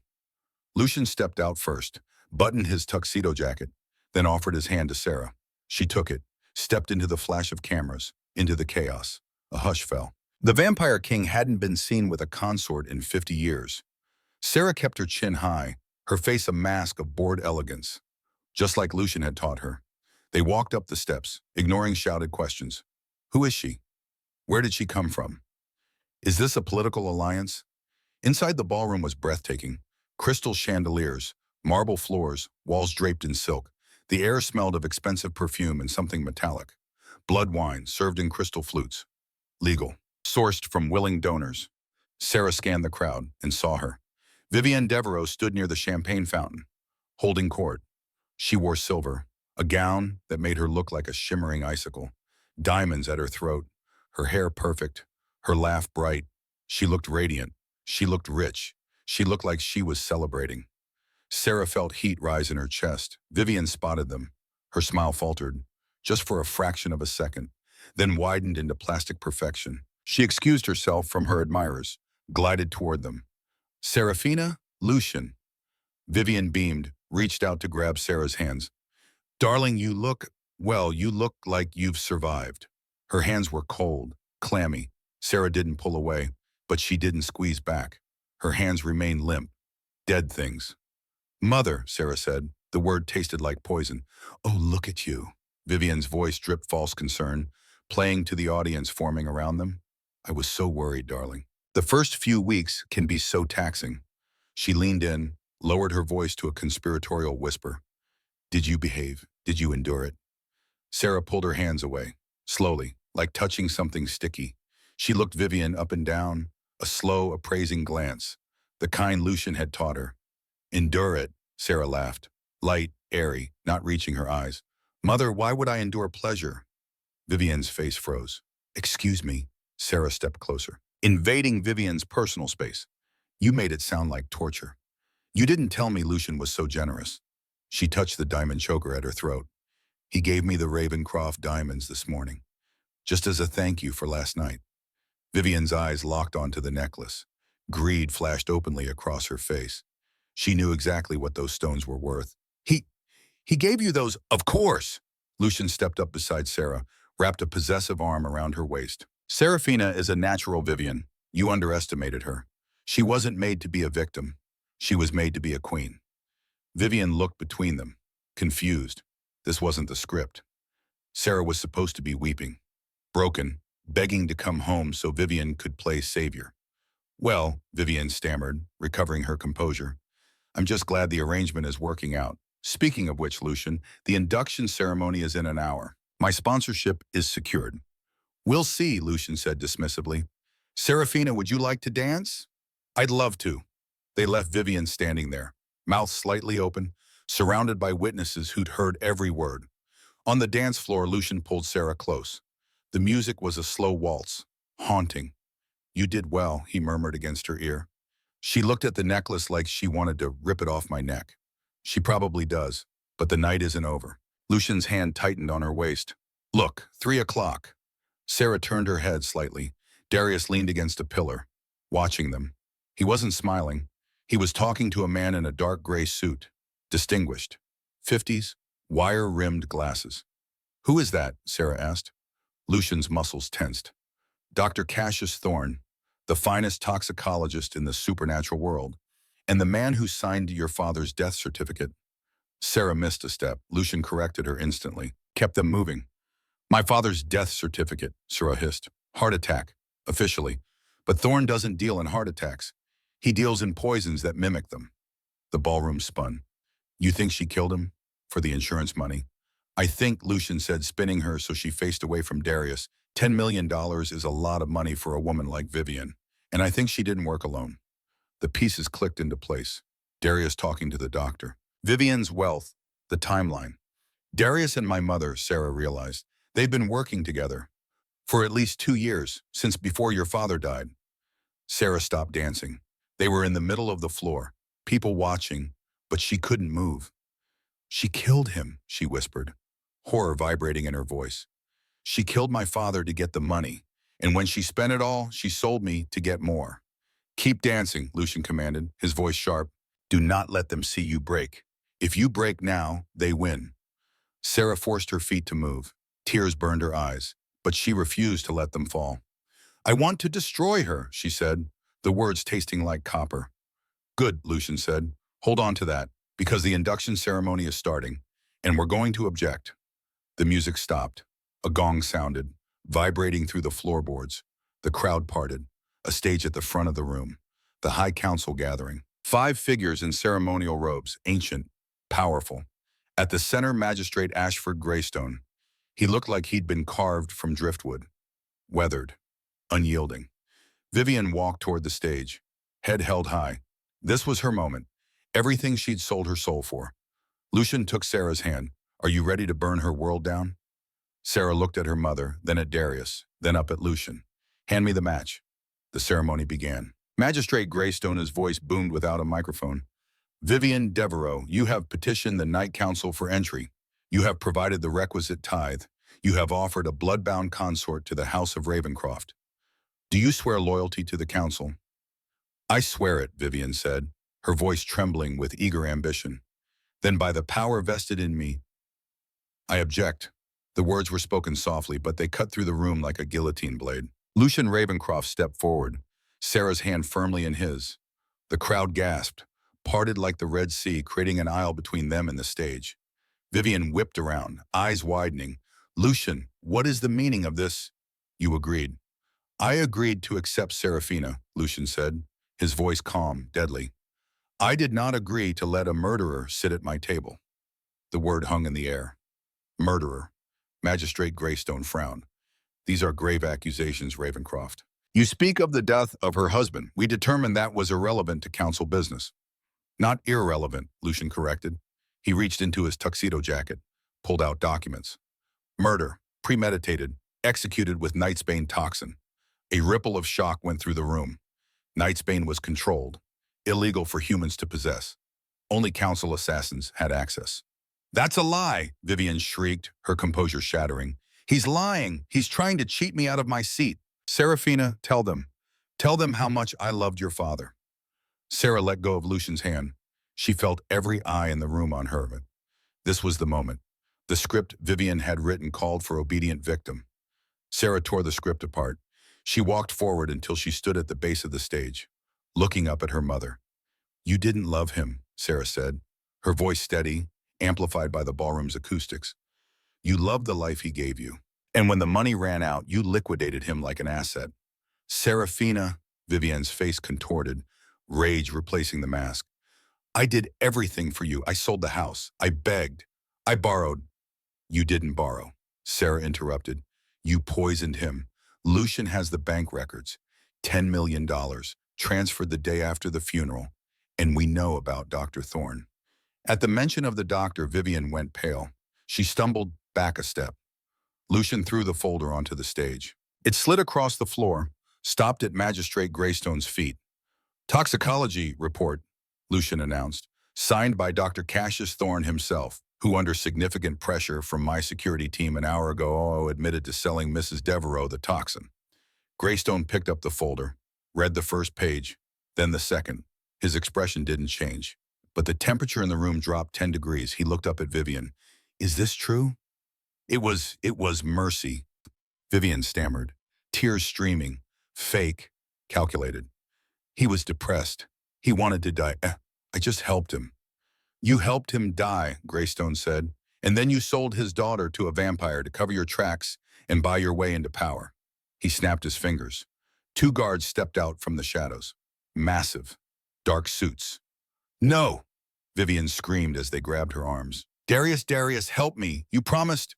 Lucian stepped out first, buttoned his tuxedo jacket, then offered his hand to Sarah. She took it, stepped into the flash of cameras, into the chaos. A hush fell. The Vampire King hadn't been seen with a consort in 50 years. Sarah kept her chin high, her face a mask of bored elegance, just like Lucian had taught her. They walked up the steps, ignoring shouted questions. Who is she? Where did she come from? Is this a political alliance? Inside the ballroom was breathtaking. Crystal chandeliers, marble floors, walls draped in silk. The air smelled of expensive perfume and something metallic. Blood wine served in crystal flutes. Legal. Sourced from willing donors. Sarah scanned the crowd and saw her. Vivienne Devereaux stood near the champagne fountain, holding court. She wore silver, a gown that made her look like a shimmering icicle, diamonds at her throat, her hair perfect, her laugh bright. She looked radiant. She looked rich. She looked like she was celebrating. Sarah felt heat rise in her chest. Vivienne spotted them. Her smile faltered, just for a fraction of a second, then widened into plastic perfection. She excused herself from her admirers, glided toward them. Serafina, Lucian. Vivienne beamed, reached out to grab Sarah's hands. Darling, you look like you've survived. Her hands were cold, clammy. Sarah didn't pull away, but she didn't squeeze back. Her hands remained limp, dead things. Mother, Sarah said. The word tasted like poison. Oh, look at you. Vivienne's voice dripped false concern, playing to the audience forming around them. I was so worried, darling. The first few weeks can be so taxing. She leaned in, lowered her voice to a conspiratorial whisper. Did you behave? Did you endure it? Sarah pulled her hands away, slowly, like touching something sticky. She looked Vivienne up and down, a slow, appraising glance, the kind Lucian had taught her. Endure it, Sarah laughed, light, airy, not reaching her eyes. Mother, why would I endure pleasure? Vivienne's face froze. Excuse me. Sarah stepped closer, invading Vivienne's personal space. You made it sound like torture. You didn't tell me Lucian was so generous. She touched the diamond choker at her throat. He gave me the Ravencroft diamonds this morning, just as a thank you for last night. Vivienne's eyes locked onto the necklace. Greed flashed openly across her face. She knew exactly what those stones were worth. He gave you those, of course. Lucian stepped up beside Sarah, wrapped a possessive arm around her waist. Serafina is a natural, Vivienne. You underestimated her. She wasn't made to be a victim. She was made to be a queen. Vivienne looked between them, confused. This wasn't the script. Sarah was supposed to be weeping, broken, begging to come home so Vivienne could play savior. Well, Vivienne stammered, recovering her composure. I'm just glad the arrangement is working out. Speaking of which, Lucian, the induction ceremony is in an hour. My sponsorship is secured. We'll see, Lucian said dismissively. Serafina, would you like to dance? I'd love to. They left Vivienne standing there, mouth slightly open, surrounded by witnesses who'd heard every word. On the dance floor, Lucian pulled Sarah close. The music was a slow waltz, haunting. You did well, he murmured against her ear. She looked at the necklace like she wanted to rip it off my neck. She probably does, but the night isn't over. Lucian's hand tightened on her waist. Look, 3 o'clock. Sarah turned her head slightly. Darius leaned against a pillar, watching them. He wasn't smiling. He was talking to a man in a dark gray suit. Distinguished. 50s, wire-rimmed glasses. Who is that? Sarah asked. Lucian's muscles tensed. Dr. Cassius Thorne, the finest toxicologist in the supernatural world, and the man who signed your father's death certificate. Sarah missed a step. Lucian corrected her instantly, kept them moving. My father's death certificate, Sarah hissed. Heart attack, officially. But Thorne doesn't deal in heart attacks. He deals in poisons that mimic them. The ballroom spun. You think she killed him? For the insurance money? I think, Lucian said, spinning her so she faced away from Darius. $10 million is a lot of money for a woman like Vivian. And I think she didn't work alone. The pieces clicked into place. Darius talking to the doctor. Vivian's wealth, the timeline. Darius and my mother, Sarah realized, they've been working together for at least 2 years, since before your father died. Sarah stopped dancing. They were in the middle of the floor, people watching, but she couldn't move. She killed him, she whispered, horror vibrating in her voice. She killed my father to get the money, and when she spent it all, she sold me to get more. Keep dancing, Lucian commanded, his voice sharp. Do not let them see you break. If you break now, they win. Sarah forced her feet to move. Tears burned her eyes, but she refused to let them fall. I want to destroy her, she said, the words tasting like copper. Good, Lucian said. Hold on to that, because the induction ceremony is starting, and we're going to object. The music stopped. A gong sounded, vibrating through the floorboards. The crowd parted. A stage at the front of the room. The High Council gathering. 5 figures in ceremonial robes, ancient, powerful. At the center, Magistrate Ashford Greystone. He looked like he'd been carved from driftwood. Weathered. Unyielding. Vivian walked toward the stage, head held high. This was her moment. Everything she'd sold her soul for. Lucian took Sarah's hand. Are you ready to burn her world down? Sarah looked at her mother, then at Darius, then up at Lucian. Hand me the match. The ceremony began. Magistrate Greystone's voice boomed without a microphone. Vivian Devereaux, you have petitioned the Night Council for entry. You have provided the requisite tithe. You have offered a blood-bound consort to the House of Ravencroft. Do you swear loyalty to the council? I swear it, Vivian said, her voice trembling with eager ambition. Then by the power vested in me, I object. The words were spoken softly, but they cut through the room like a guillotine blade. Lucian Ravencroft stepped forward, Sarah's hand firmly in his. The crowd gasped, parted like the Red Sea, creating an aisle between them and the stage. Vivian whipped around, eyes widening. Lucian, what is the meaning of this? You agreed. I agreed to accept Seraphina, Lucian said, his voice calm, deadly. I did not agree to let a murderer sit at my table. The word hung in the air. Murderer. Magistrate Greystone frowned. These are grave accusations, Ravencroft. You speak of the death of her husband. We determined that was irrelevant to council business. Not irrelevant, Lucian corrected. He reached into his tuxedo jacket, pulled out documents. Murder, premeditated, executed with Nightsbane toxin. A ripple of shock went through the room. Nightsbane was controlled, illegal for humans to possess. Only council assassins had access. That's a lie, Vivian shrieked, her composure shattering. He's lying. He's trying to cheat me out of my seat. Seraphina, tell them. Tell them how much I loved your father. Sarah let go of Lucian's hand. She felt every eye in the room on her. This was the moment. The script Vivian had written called for obedient victim. Sarah tore the script apart. She walked forward until she stood at the base of the stage, looking up at her mother. You didn't love him, Sarah said, her voice steady, amplified by the ballroom's acoustics. You loved the life he gave you. And when the money ran out, you liquidated him like an asset. Seraphina, Vivian's face contorted, rage replacing the mask. I did everything for you. I sold the house. I begged. I borrowed. You didn't borrow, Sarah interrupted. You poisoned him. Lucian has the bank records. $10 million, transferred the day after the funeral. And we know about Dr. Thorne. At the mention of the doctor, Vivian went pale. She stumbled back a step. Lucian threw the folder onto the stage. It slid across the floor, stopped at Magistrate Greystone's feet. Toxicology report, Lucian announced, signed by Dr. Cassius Thorne himself. who under significant pressure from my security team an hour ago admitted to selling Mrs. Devereaux the toxin. Greystone picked up the folder, read the first page, then the second. His expression didn't change, but the temperature in the room dropped 10 degrees. He looked up at Vivian. Is this true? It was Mercy, Vivian stammered, tears streaming, fake, calculated. He was depressed. He wanted to die. I just helped him. You helped him die, Greystone said, and then you sold his daughter to a vampire to cover your tracks and buy your way into power. He snapped his fingers. Two guards stepped out from the shadows. Massive, dark suits. No! Vivian screamed as they grabbed her arms. Darius, help me! You promised!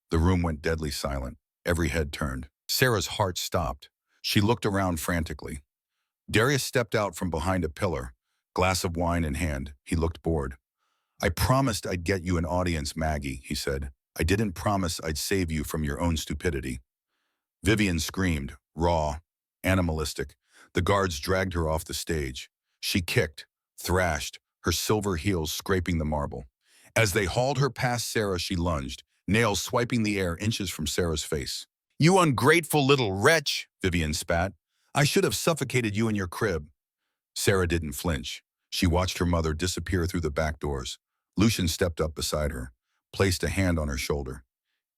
The room went deadly silent. Every head turned. Sarah's heart stopped. She looked around frantically. Darius stepped out from behind a pillar, glass of wine in hand. He looked bored. I promised I'd get you an audience, Maggie, he said. I didn't promise I'd save you from your own stupidity. Vivian screamed, raw, animalistic. The guards dragged her off the stage. She kicked, thrashed, her silver heels scraping the marble. As they hauled her past Sarah, she lunged, nails swiping the air inches from Sarah's face. You ungrateful little wretch, Vivian spat. I should have suffocated you in your crib. Sarah didn't flinch. She watched her mother disappear through the back doors. Lucian stepped up beside her, placed a hand on her shoulder.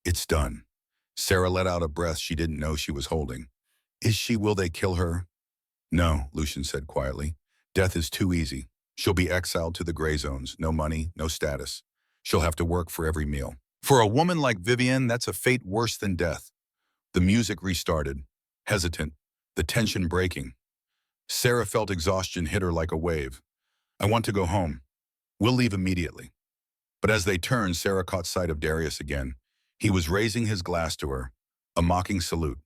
It's done. Sarah let out a breath she didn't know she was holding. Will they kill her? No, Lucian said quietly. Death is too easy. She'll be exiled to the gray zones. No money, no status. She'll have to work for every meal. For a woman like Vivian, that's a fate worse than death. The music restarted, hesitant, the tension breaking. Sarah felt exhaustion hit her like a wave. I want to go home. We'll leave immediately. But as they turned, Sarah caught sight of Darius again. He was raising his glass to her, a mocking salute.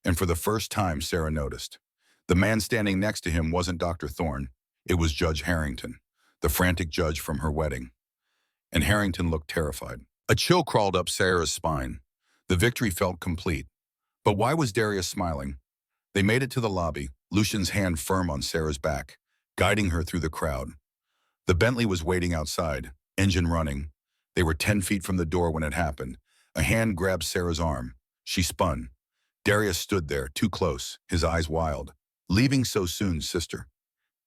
And for the first time, Sarah noticed. The man standing next to him wasn't Dr. Thorne. It was Judge Harrington, the frantic judge from her wedding. And Harrington looked terrified. A chill crawled up Sarah's spine. The victory felt complete. But why was Darius smiling? They made it to the lobby, Lucian's hand firm on Sarah's back, guiding her through the crowd. The Bentley was waiting outside, engine running. They were 10 feet from the door when it happened. A hand grabbed Sarah's arm. She spun. Darius stood there, too close, his eyes wild. Leaving so soon, sister.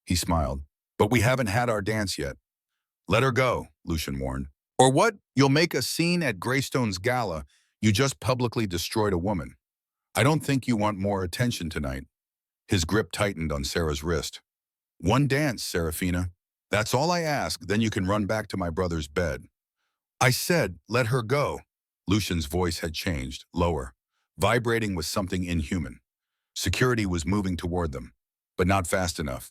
He smiled. But we haven't had our dance yet. Let her go, Lucian warned. Or what? You'll make a scene at Greystone's gala. You just publicly destroyed a woman. I don't think you want more attention tonight. His grip tightened on Sarah's wrist. One dance, Serafina. That's all I ask, then you can run back to my brother's bed. I said, let her go. Lucian's voice had changed, lower, vibrating with something inhuman. Security was moving toward them, but not fast enough.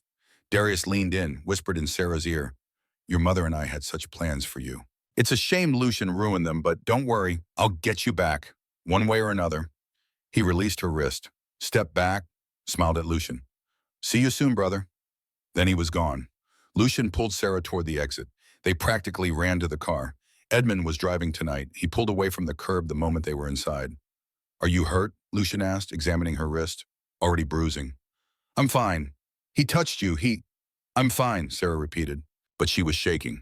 Darius leaned in, whispered in Sarah's ear, Your mother and I had such plans for you. It's a shame Lucian ruined them, but don't worry, I'll get you back, one way or another. He released her wrist, stepped back, smiled at Lucian. See you soon, brother. Then he was gone. Lucian pulled Sarah toward the exit. They practically ran to the car. Edmund was driving tonight. He pulled away from the curb the moment they were inside. Are you hurt? Lucian asked, examining her wrist. Already bruising. I'm fine. He touched you. I'm fine, Sarah repeated. But she was shaking.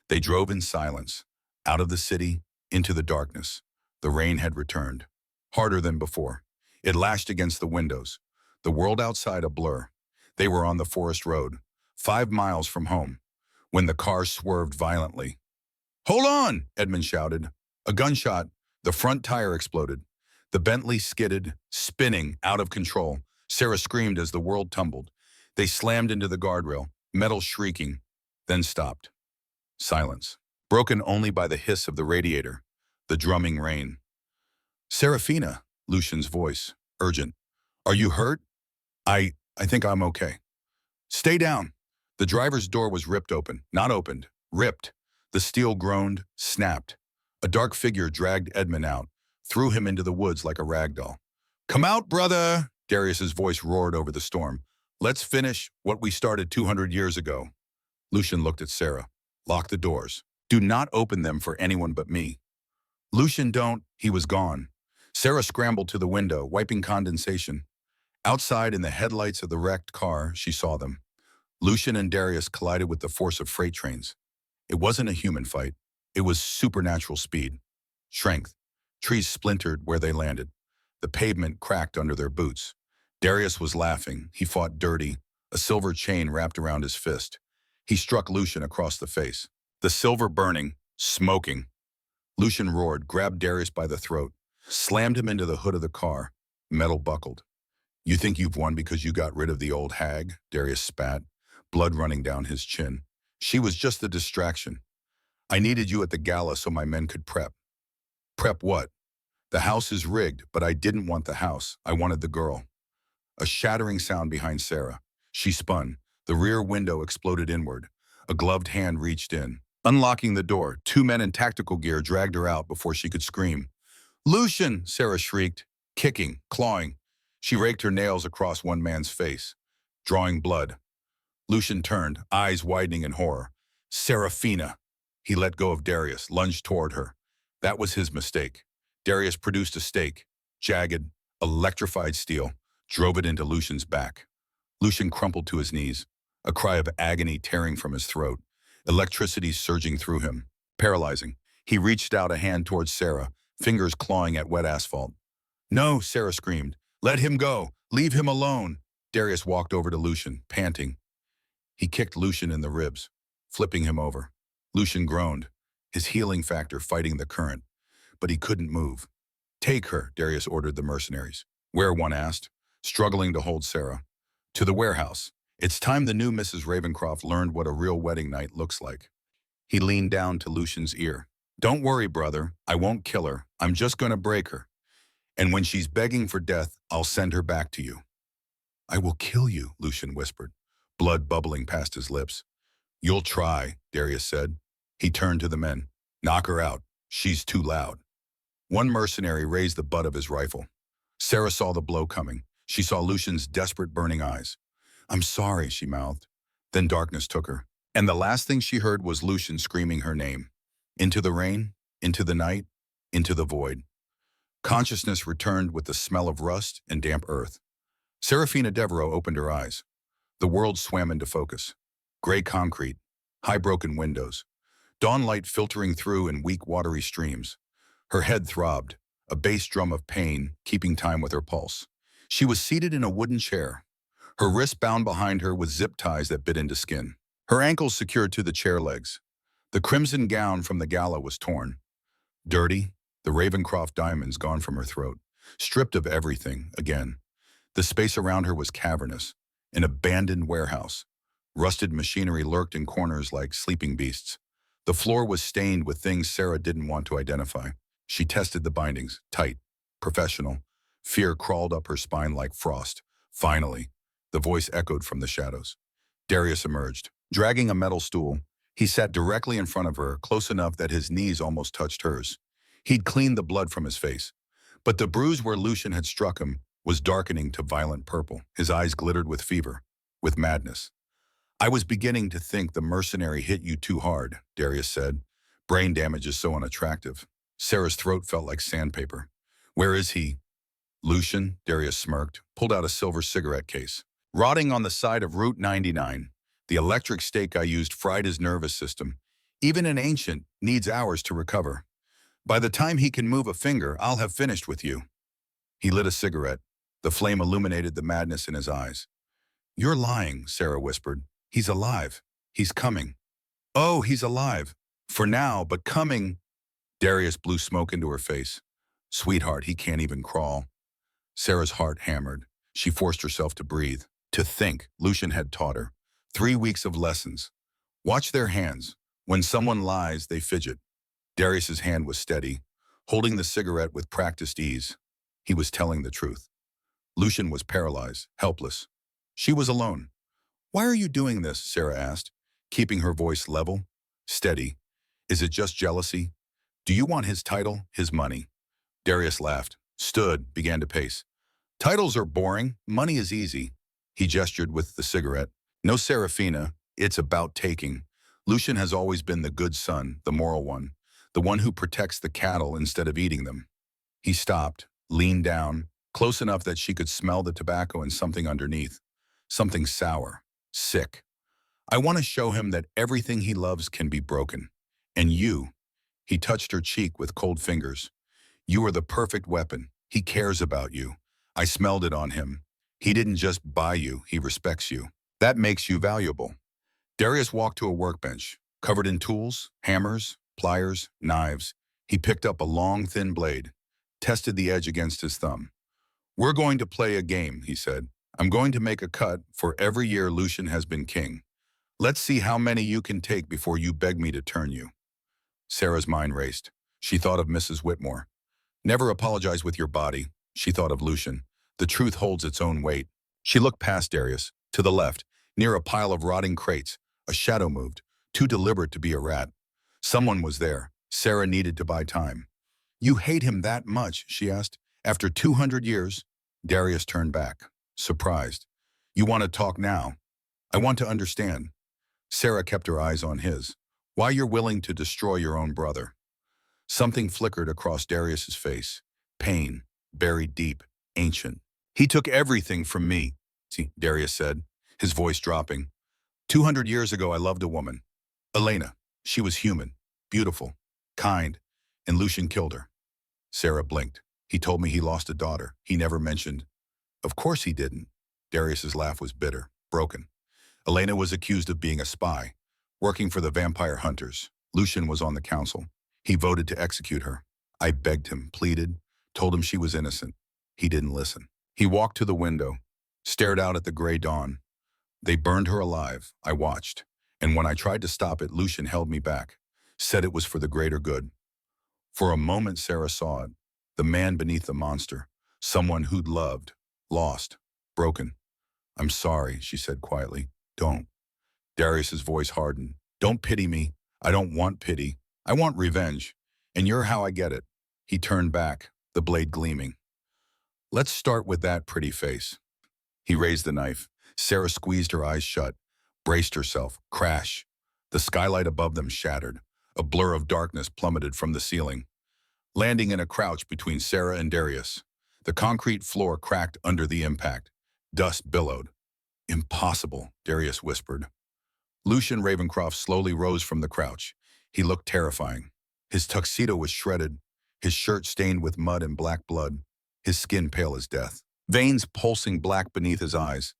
They drove in silence, out of the city, into the darkness. The rain had returned, harder than before. It lashed against the windows. The world outside a blur. They were on the forest road, 5 miles from home, when the car swerved violently. Hold on, Edmund shouted. A gunshot. The front tire exploded. The Bentley skidded, spinning, out of control. Sarah screamed as the world tumbled. They slammed into the guardrail, metal shrieking, then stopped. Silence, broken only by the hiss of the radiator, the drumming rain. Serafina, Lucian's voice, urgent. Are you hurt? I think I'm okay. Stay down. The driver's door was ripped open, not opened, ripped. The steel groaned, snapped. A dark figure dragged Edmund out, threw him into the woods like a rag doll. Come out, brother, Darius's voice roared over the storm. Let's finish what we started 200 years ago. Lucian looked at Sarah. Lock the doors. Do not open them for anyone but me. Lucian, don't. He was gone. Sarah scrambled to the window, wiping condensation. Outside in the headlights of the wrecked car, she saw them. Lucian and Darius collided with the force of freight trains. It wasn't a human fight. It was supernatural speed. Strength. Trees splintered where they landed. The pavement cracked under their boots. Darius was laughing. He fought dirty, a silver chain wrapped around his fist. He struck Lucian across the face. The silver burning, smoking. Lucian roared, grabbed Darius by the throat, slammed him into the hood of the car. Metal buckled. You think you've won because you got rid of the old hag? Darius spat, blood running down his chin. She was just a distraction. I needed you at the gala so my men could prep. Prep what? The house is rigged, but I didn't want the house. I wanted the girl. A shattering sound behind Sarah. She spun. The rear window exploded inward. A gloved hand reached in. Unlocking the door, two men in tactical gear dragged her out before she could scream. Lucian, Sarah shrieked, kicking, clawing. She raked her nails across one man's face, drawing blood. Lucian turned, eyes widening in horror. Serafina. He let go of Darius, lunged toward her. That was his mistake. Darius produced a stake, jagged, electrified steel, drove it into Lucian's back. Lucian crumpled to his knees, a cry of agony tearing from his throat, electricity surging through him, paralyzing. He reached out a hand towards Sarah, fingers clawing at wet asphalt. No, Sarah screamed. Let him go. Leave him alone. Darius walked over to Lucian, panting. He kicked Lucian in the ribs, flipping him over. Lucian groaned, his healing factor fighting the current, but he couldn't move. Take her, Darius ordered the mercenaries. Where, one asked, struggling to hold Sarah. To the warehouse. It's time the new Mrs. Ravencroft learned what a real wedding night looks like. He leaned down to Lucian's ear. Don't worry, brother. I won't kill her. I'm just going to break her. And when she's begging for death, I'll send her back to you. I will kill you, Lucian whispered, blood bubbling past his lips. You'll try, Darius said. He turned to the men. Knock her out. She's too loud. One mercenary raised the butt of his rifle. Sarah saw the blow coming. She saw Lucian's desperate, burning eyes. I'm sorry, she mouthed. Then darkness took her. And the last thing she heard was Lucian screaming her name. Into the rain, into the night, into the void. Consciousness returned with the smell of rust and damp earth. Serafina Devereaux opened her eyes. The world swam into focus. Gray concrete, high broken windows, dawn light filtering through in weak watery streams. Her head throbbed, a bass drum of pain keeping time with her pulse. She was seated in a wooden chair, her wrists bound behind her with zip ties that bit into skin, her ankles secured to the chair legs. The crimson gown from the gala was torn. Dirty, the Ravencroft diamonds gone from her throat, stripped of everything again. The space around her was cavernous, an abandoned warehouse. Rusted machinery lurked in corners like sleeping beasts. The floor was stained with things Sarah didn't want to identify. She tested the bindings, tight, professional. Fear crawled up her spine like frost. Finally, the voice echoed from the shadows. Darius emerged, dragging a metal stool. He sat directly in front of her, close enough that his knees almost touched hers. He'd cleaned the blood from his face, but the bruise where Lucian had struck him was darkening to violent purple. His eyes glittered with fever, with madness. I was beginning to think the mercenary hit you too hard, Darius said. Brain damage is so unattractive. Sarah's throat felt like sandpaper. Where is he? Lucian, Darius smirked, pulled out a silver cigarette case. Rotting on the side of Route 99. The electric stake I used fried his nervous system. Even an ancient needs hours to recover. By the time he can move a finger, I'll have finished with you. He lit a cigarette. The flame illuminated the madness in his eyes. You're lying, Sarah whispered. He's alive. He's coming. Oh, he's alive. For now, but coming. Darius blew smoke into her face. Sweetheart, he can't even crawl. Sarah's heart hammered. She forced herself to breathe, to think. Lucian had taught her. 3 weeks of lessons. Watch their hands. When someone lies, they fidget. Darius's hand was steady, holding the cigarette with practiced ease. He was telling the truth. Lucian was paralyzed, helpless. She was alone. Why are you doing this? Sarah asked, keeping her voice level, steady. Is it just jealousy? Do you want his title, his money? Darius laughed, stood, began to pace. Titles are boring. Money is easy. He gestured with the cigarette. No, Serafina. It's about taking. Lucian has always been the good son, the moral one, the one who protects the cattle instead of eating them. He stopped, leaned down, close enough that she could smell the tobacco and something underneath. Something sour, sick. I want to show him that everything he loves can be broken. And you, He touched her cheek with cold fingers. You are the perfect weapon. He cares about you. I smelled it on him. He didn't just buy you, he respects you. That makes you valuable. Darius walked to a workbench, covered in tools, hammers, pliers, knives. He picked up a long, thin blade, tested the edge against his thumb. We're going to play a game, he said. I'm going to make a cut for every year Lucian has been king. Let's see how many you can take before you beg me to turn you. Sarah's mind raced. She thought of Mrs. Whitmore. Never apologize with your body, she thought of Lucian. The truth holds its own weight. She looked past Darius, to the left, near a pile of rotting crates. A shadow moved, too deliberate to be a rat. Someone was there. Sarah needed to buy time. You hate him that much, she asked. After 200 years? Darius turned back, surprised. You want to talk now? I want to understand. Sarah kept her eyes on his. Why you're willing to destroy your own brother? Something flickered across Darius's face. Pain, buried deep, ancient. He took everything from me, Darius said, his voice dropping. 200 years ago, I loved a woman. Elena. She was human, beautiful, kind, and Lucian killed her. Sarah blinked. He told me he lost a daughter. He never mentioned. Of course he didn't. Darius's laugh was bitter, broken. Elena was accused of being a spy, working for the vampire hunters. Lucian was on the council. He voted to execute her. I begged him, pleaded, told him she was innocent. He didn't listen. He walked to the window, stared out at the gray dawn. They burned her alive. I watched. And when I tried to stop it, Lucian held me back, said it was for the greater good. For a moment, Sarah saw it. The man beneath the monster. Someone who'd loved, lost, broken. I'm sorry, she said quietly. Don't. Darius's voice hardened. Don't pity me. I don't want pity. I want revenge. And you're how I get it. He turned back, the blade gleaming. Let's start with that pretty face. He raised the knife. Sarah squeezed her eyes shut, braced herself. Crash. The skylight above them shattered. A blur of darkness plummeted from the ceiling, landing in a crouch between Sarah and Darius. The concrete floor cracked under the impact. Dust billowed. Impossible, Darius whispered. Lucian Ravencroft slowly rose from the crouch. He looked terrifying. His tuxedo was shredded, his shirt stained with mud and black blood, his skin pale as death, veins pulsing black beneath his eyes.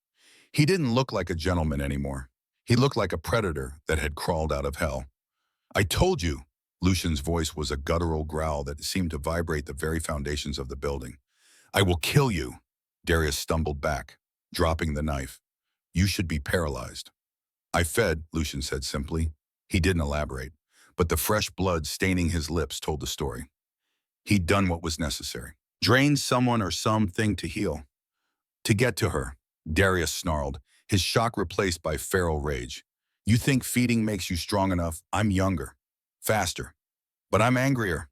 He didn't look like a gentleman anymore. He looked like a predator that had crawled out of hell. I told you. Lucian's voice was a guttural growl that seemed to vibrate the very foundations of the building. I will kill you. Darius stumbled back, dropping the knife. You should be paralyzed. I fed, Lucian said simply. He didn't elaborate, but the fresh blood staining his lips told the story. He'd done what was necessary. Drained someone or something to heal. To get to her, Darius snarled, his shock replaced by feral rage. You think feeding makes you strong enough? I'm younger, faster, but I'm angrier.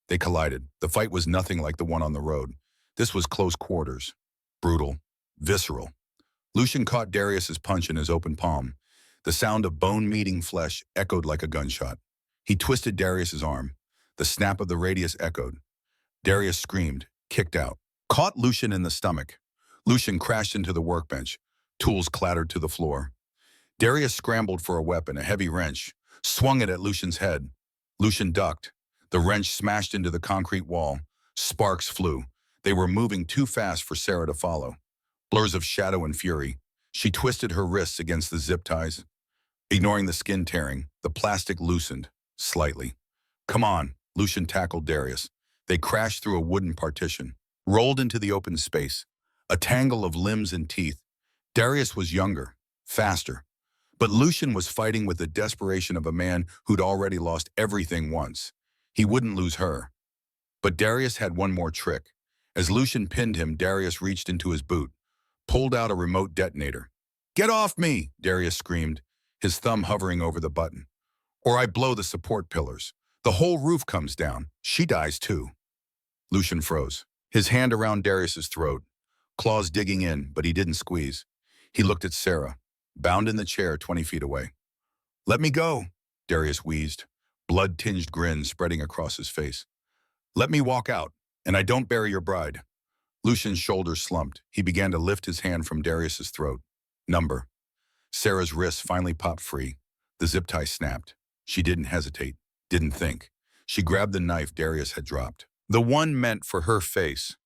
They collided. The fight was nothing like the one on the road. This was close quarters, brutal, visceral. Lucian caught Darius's punch in his open palm. The sound of bone meeting flesh echoed like a gunshot. He twisted Darius's arm. The snap of the radius echoed. Darius screamed, kicked out, caught Lucian in the stomach. Lucian crashed into the workbench. Tools clattered to the floor. Darius scrambled for a weapon, a heavy wrench, swung it at Lucian's head. Lucian ducked. The wrench smashed into the concrete wall. Sparks flew. They were moving too fast for Sarah to follow. Blurs of shadow and fury. She twisted her wrists against the zip ties. Ignoring the skin tearing, the plastic loosened, slightly. Come on, Lucian tackled Darius. They crashed through a wooden partition, rolled into the open space. A tangle of limbs and teeth. Darius was younger, faster. But Lucian was fighting with the desperation of a man who'd already lost everything once. He wouldn't lose her. But Darius had one more trick. As Lucian pinned him, Darius reached into his boot, pulled out a remote detonator. Get off me, Darius screamed, his thumb hovering over the button. Or I blow the support pillars. The whole roof comes down. She dies too. Lucian froze, his hand around Darius's throat, claws digging in, but he didn't squeeze. He looked at Sarah, bound in the chair 20 feet away. Let me go, Darius wheezed, blood-tinged grin spreading across his face. Let me walk out, and I don't bury your bride. Lucian's shoulders slumped. He began to lift his hand from Darius's throat. Number. Sarah's wrists finally popped free. The zip tie snapped. She didn't hesitate, didn't think. She grabbed the knife Darius had dropped. The one meant for her face.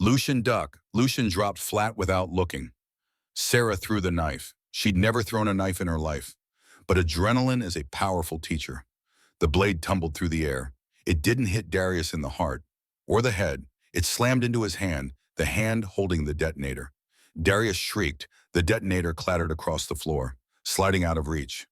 Lucian ducked. Lucian dropped flat without looking. Sarah threw the knife. She'd never thrown a knife in her life. But adrenaline is a powerful teacher. The blade tumbled through the air. It didn't hit Darius in the heart or the head. It slammed into his hand, the hand holding the detonator. Darius shrieked. The detonator clattered across the floor, sliding out of reach.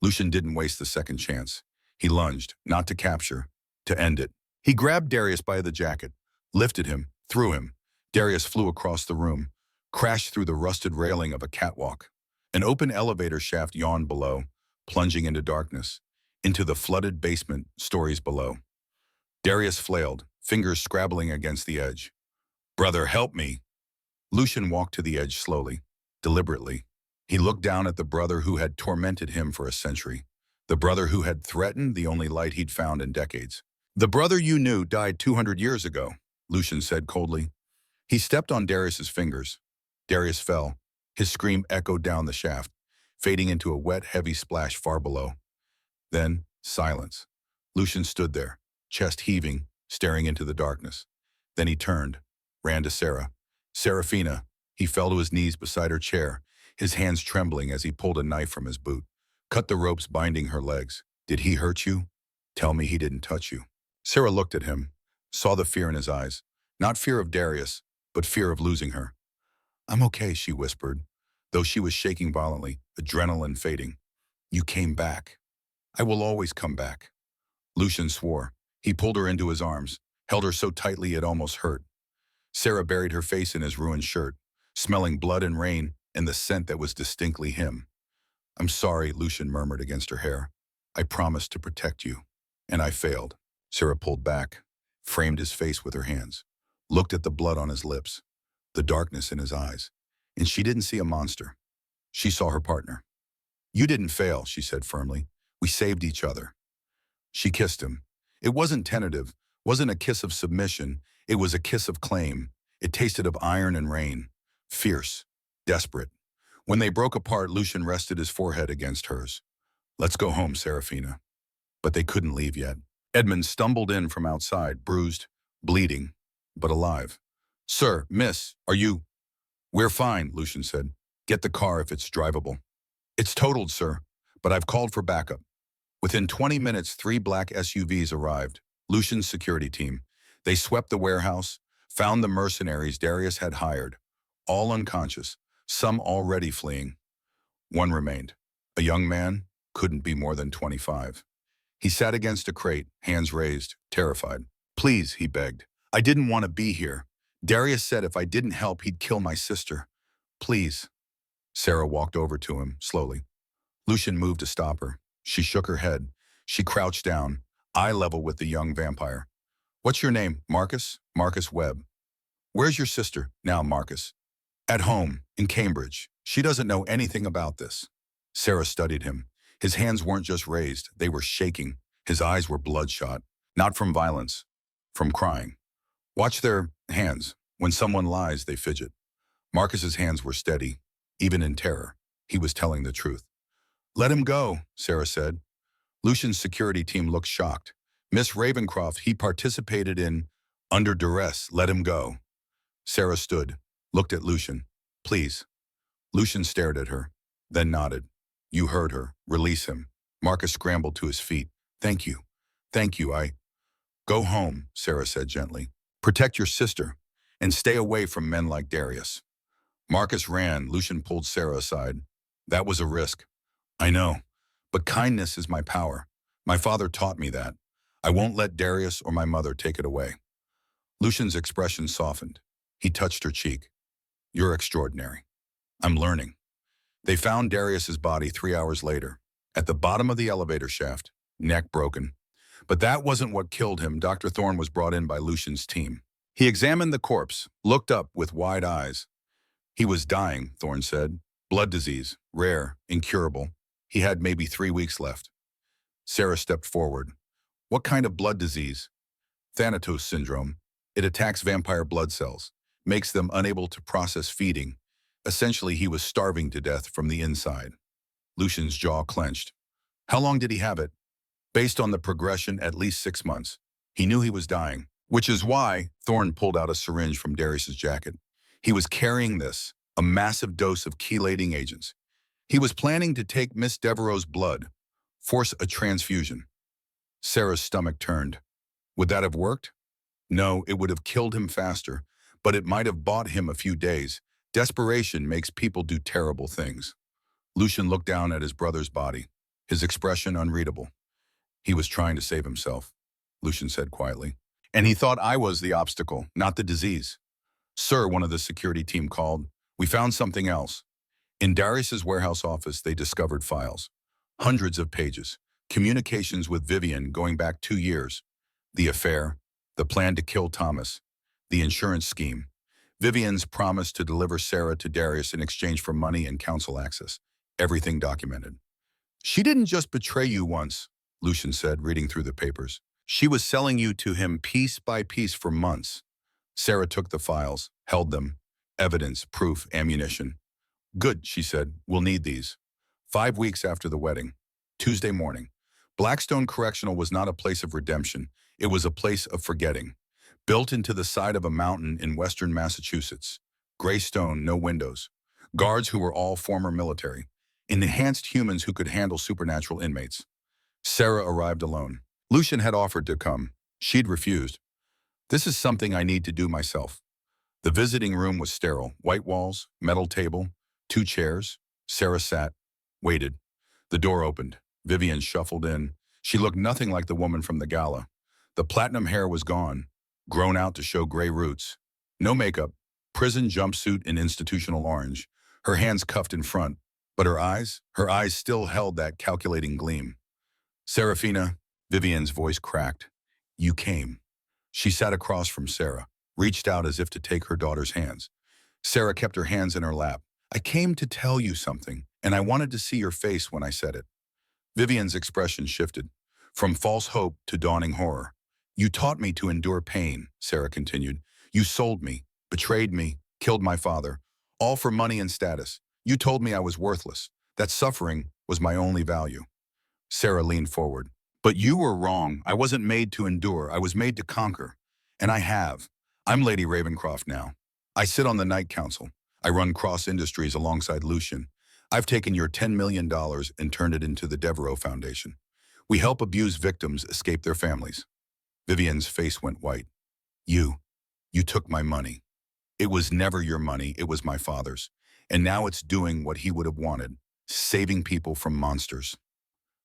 Lucian didn't waste the second chance. He lunged, not to capture, to end it. He grabbed Darius by the jacket, lifted him, threw him. Darius flew across the room, crashed through the rusted railing of a catwalk. An open elevator shaft yawned below, plunging into darkness, into the flooded basement stories below. Darius flailed, fingers scrabbling against the edge. "Brother, help me!" Lucian walked to the edge slowly, deliberately. He looked down at the brother who had tormented him for a century, the brother who had threatened the only light he'd found in decades. "The brother you knew died 200 years ago," Lucian said coldly. He stepped on Darius's fingers. Darius fell. His scream echoed down the shaft, fading into a wet, heavy splash far below. Then, silence. Lucian stood there, chest heaving, staring into the darkness. Then he turned, ran to Sarah. "Serafina." He fell to his knees beside her chair, his hands trembling as he pulled a knife from his boot. "Cut the ropes binding her legs. Did he hurt you? Tell me he didn't touch you." Sarah looked at him, saw the fear in his eyes. Not fear of Darius, but fear of losing her. "I'm okay," she whispered, though she was shaking violently, adrenaline fading. "You came back. I will always come back." Lucian swore. He pulled her into his arms, held her so tightly it almost hurt. Sarah buried her face in his ruined shirt, smelling blood and rain and the scent that was distinctly him. "I'm sorry," Lucian murmured against her hair. "I promised to protect you, and I failed." Sarah pulled back, framed his face with her hands, looked at the blood on his lips, the darkness in his eyes, and she didn't see a monster. She saw her partner. "You didn't fail," she said firmly. "We saved each other." She kissed him. It wasn't tentative, wasn't a kiss of submission. It was a kiss of claim. It tasted of iron and rain, fierce, desperate. When they broke apart, Lucian rested his forehead against hers. "Let's go home, Serafina." But they couldn't leave yet. Edmund stumbled in from outside, bruised, bleeding, but alive. "Sir, miss, are you—" "We're fine," Lucian said. "Get the car if it's drivable." "It's totaled, sir, but I've called for backup." Within 20 minutes, 3 black SUVs arrived, Lucian's security team. They swept the warehouse, found the mercenaries Darius had hired, all unconscious, some already fleeing. One remained. A young man, couldn't be more than 25. He sat against a crate, hands raised, terrified. "Please," he begged. "I didn't want to be here. Darius said if I didn't help, he'd kill my sister. Please." Sarah walked over to him, slowly. Lucian moved to stop her. She shook her head. She crouched down, eye level with the young vampire. "What's your name, Marcus?" "Marcus Webb." "Where's your sister now, Marcus?" "At home, in Cambridge. She doesn't know anything about this." Sarah studied him. His hands weren't just raised, they were shaking. His eyes were bloodshot, not from violence, from crying. "Watch their hands. When someone lies, they fidget." Marcus's hands were steady, even in terror. He was telling the truth. "Let him go," Sarah said. Lucian's security team looked shocked. "Miss Ravencroft, he participated in, under duress. Let him go." Sarah stood, looked at Lucian. "Please." Lucian stared at her, then nodded. "You heard her. Release him." Marcus scrambled to his feet. "Thank you. Thank you. Go home," Sarah said gently. "Protect your sister, and stay away from men like Darius." Marcus ran. Lucian pulled Sarah aside. "That was a risk." "I know, but kindness is my power. My father taught me that. I won't let Darius or my mother take it away." Lucian's expression softened. He touched her cheek. "You're extraordinary. I'm learning." They found Darius's body 3 hours later, at the bottom of the elevator shaft, neck broken. But that wasn't what killed him. Dr. Thorne was brought in by Lucian's team. He examined the corpse, looked up with wide eyes. "He was dying," Thorne said. "Blood disease, rare, incurable. He had maybe 3 weeks left." Sarah stepped forward. "What kind of blood disease?" "Thanatos syndrome. It attacks vampire blood cells, makes them unable to process feeding. Essentially, he was starving to death from the inside." Lucian's jaw clenched. "How long did he have it?" Based on the progression, at least 6 months. He knew he was dying, which is why Thorne pulled out a syringe from Darius's jacket. He was carrying this, a massive dose of chelating agents. He was planning to take Miss Devereaux's blood, force a transfusion. Sarah's stomach turned. Would that have worked? No, it would have killed him faster, but it might have bought him a few days. Desperation makes people do terrible things. Lucian looked down at his brother's body, his expression unreadable. He was trying to save himself, Lucian said quietly. And he thought I was the obstacle, not the disease. Sir, one of the security team called. We found something else. In Darius's warehouse office, they discovered files. Hundreds of pages. Communications with Vivian going back 2 years. The affair, the plan to kill Thomas, the insurance scheme, Vivian's promise to deliver Sarah to Darius in exchange for money and council access. Everything documented. She didn't just betray you once, Lucian said, reading through the papers. She was selling you to him piece by piece for months. Sarah took the files, held them. Evidence, proof, ammunition. Good, she said. We'll need these. 5 weeks after the wedding. Tuesday morning. Blackstone Correctional was not a place of redemption. It was a place of forgetting. Built into the side of a mountain in western Massachusetts. Gray stone, no windows. Guards who were all former military. Enhanced humans who could handle supernatural inmates. Sarah arrived alone. Lucian had offered to come. She'd refused. This is something I need to do myself. The visiting room was sterile. White walls, metal table, 2 chairs. Sarah sat, waited. The door opened. Vivian shuffled in. She looked nothing like the woman from the gala. The platinum hair was gone, grown out to show gray roots. No makeup, prison jumpsuit in institutional orange, her hands cuffed in front, but her eyes still held that calculating gleam. Serafina, Vivian's voice cracked. You came. She sat across from Sarah, reached out as if to take her daughter's hands. Sarah kept her hands in her lap. I came to tell you something, and I wanted to see your face when I said it. Vivian's expression shifted, from false hope to dawning horror. You taught me to endure pain, Sarah continued. You sold me, betrayed me, killed my father, all for money and status. You told me I was worthless, that suffering was my only value. Sarah leaned forward. But you were wrong. I wasn't made to endure. I was made to conquer. And I have. I'm Lady Ravencroft now. I sit on the Night Council. I run Cross Industries alongside Lucian. I've taken your $10 million and turned it into the Devereaux Foundation. We help abused victims escape their families. Vivian's face went white. You took my money. It was never your money, it was my father's. And now it's doing what he would have wanted, saving people from monsters.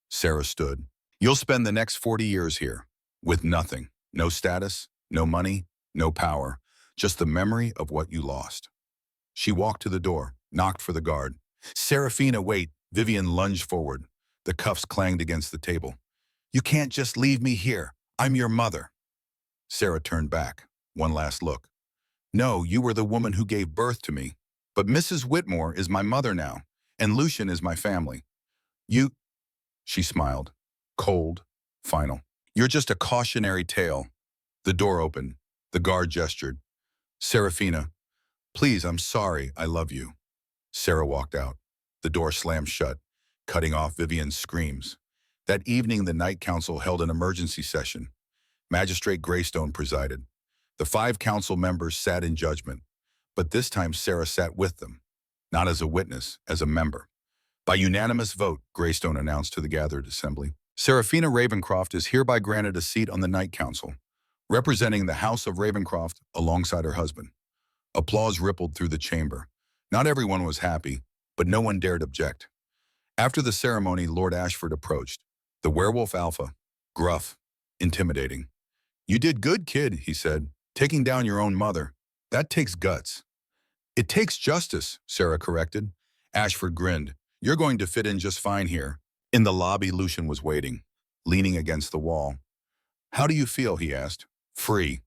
Sarah stood. You'll spend the next 40 years here, with nothing. No status, no money, no power, just the memory of what you lost. She walked to the door, knocked for the guard. Serafina, wait. Vivian lunged forward. The cuffs clanged against the table. You can't just leave me here. I'm your mother. Sarah turned back. One last look. No, you were the woman who gave birth to me. But Mrs. Whitmore is my mother now, and Lucian is my family. She smiled. Cold, final. You're just a cautionary tale. The door opened. The guard gestured. Serafina, please, I'm sorry, I love you. Sarah walked out. The door slammed shut, cutting off Vivian's screams. That evening, the Night Council held an emergency session. Magistrate Greystone presided. The 5 council members sat in judgment, but this time Sarah sat with them, not as a witness, as a member. By unanimous vote, Greystone announced to the gathered assembly, Serafina Ravencroft is hereby granted a seat on the Night Council, representing the House of Ravencroft alongside her husband. Applause rippled through the chamber. Not everyone was happy, but no one dared object. After the ceremony, Lord Ashford approached. The werewolf alpha, gruff, intimidating. You did good, kid, he said, taking down your own mother. That takes guts. It takes justice, Sarah corrected. Ashford grinned. You're going to fit in just fine here. In the lobby, Lucian was waiting, leaning against the wall. How do you feel, he asked. Free.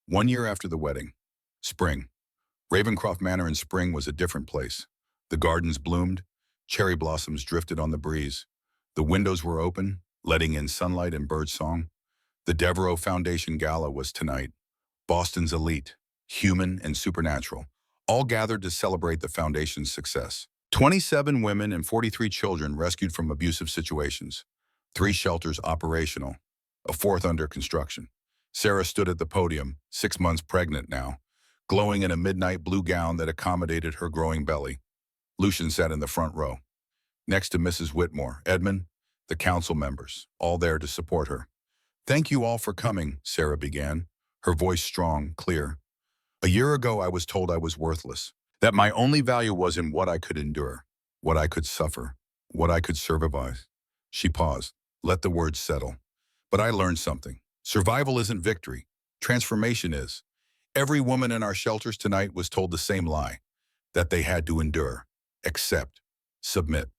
1 year after the wedding. Spring. Ravencroft Manor in spring was a different place. The gardens bloomed. Cherry blossoms drifted on the breeze. The windows were open, letting in sunlight and birdsong. The Devereaux Foundation Gala was tonight. Boston's elite, human and supernatural, all gathered to celebrate the Foundation's success. 27 women and 43 children rescued from abusive situations. 3 shelters operational, a 4th under construction. Sarah stood at the podium, 6 months pregnant now, glowing in a midnight blue gown that accommodated her growing belly. Lucian sat in the front row, next to Mrs. Whitmore, Edmund, the council members, all there to support her. "Thank you all for coming," Sarah began, her voice strong, clear. "A year ago I was told I was worthless, that my only value was in what I could endure, what I could suffer, what I could survive." She paused, let the words settle. "But I learned something. Survival isn't victory. Transformation is. Every woman in our shelters tonight was told the same lie, that they had to endure, accept, submit."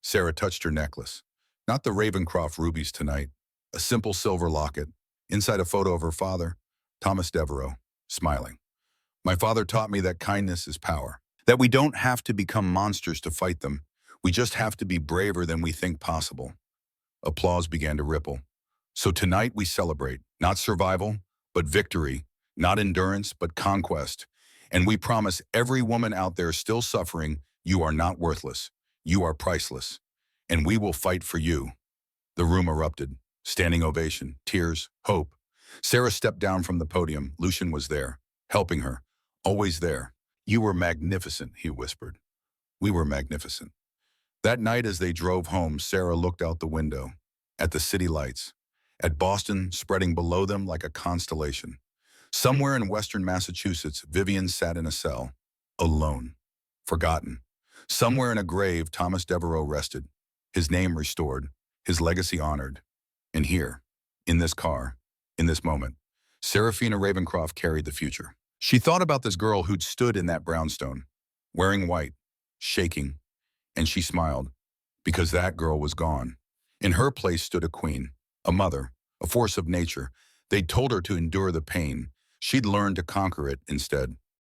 Sarah touched her necklace. Not the Ravencroft rubies tonight, a simple silver locket, inside a photo of her father, Thomas Devereux, smiling. "My father taught me that kindness is power, that we don't have to become monsters to fight them. We just have to be braver than we think possible." Applause began to ripple. "So tonight we celebrate, not survival, but victory, not endurance, but conquest. And we promise every woman out there still suffering, you are not worthless. You are priceless. And we will fight for you." The room erupted. Standing ovation, tears, hope. Sarah stepped down from the podium. Lucian was there, helping her, always there. "You were magnificent," he whispered. "We were magnificent." That night as they drove home, Sarah looked out the window, at the city lights, at Boston spreading below them like a constellation. Somewhere in western Massachusetts, Vivian sat in a cell, alone, forgotten. Somewhere in a grave, Thomas Devereux rested, his name restored, his legacy honored. And here, in this car, in this moment, Seraphina Ravencroft carried the future. She thought about this girl who'd stood in that brownstone, wearing white, shaking, and she smiled, because that girl was gone. In her place stood a queen, a mother, a force of nature. They'd told her to endure the pain. She'd learned to conquer it instead.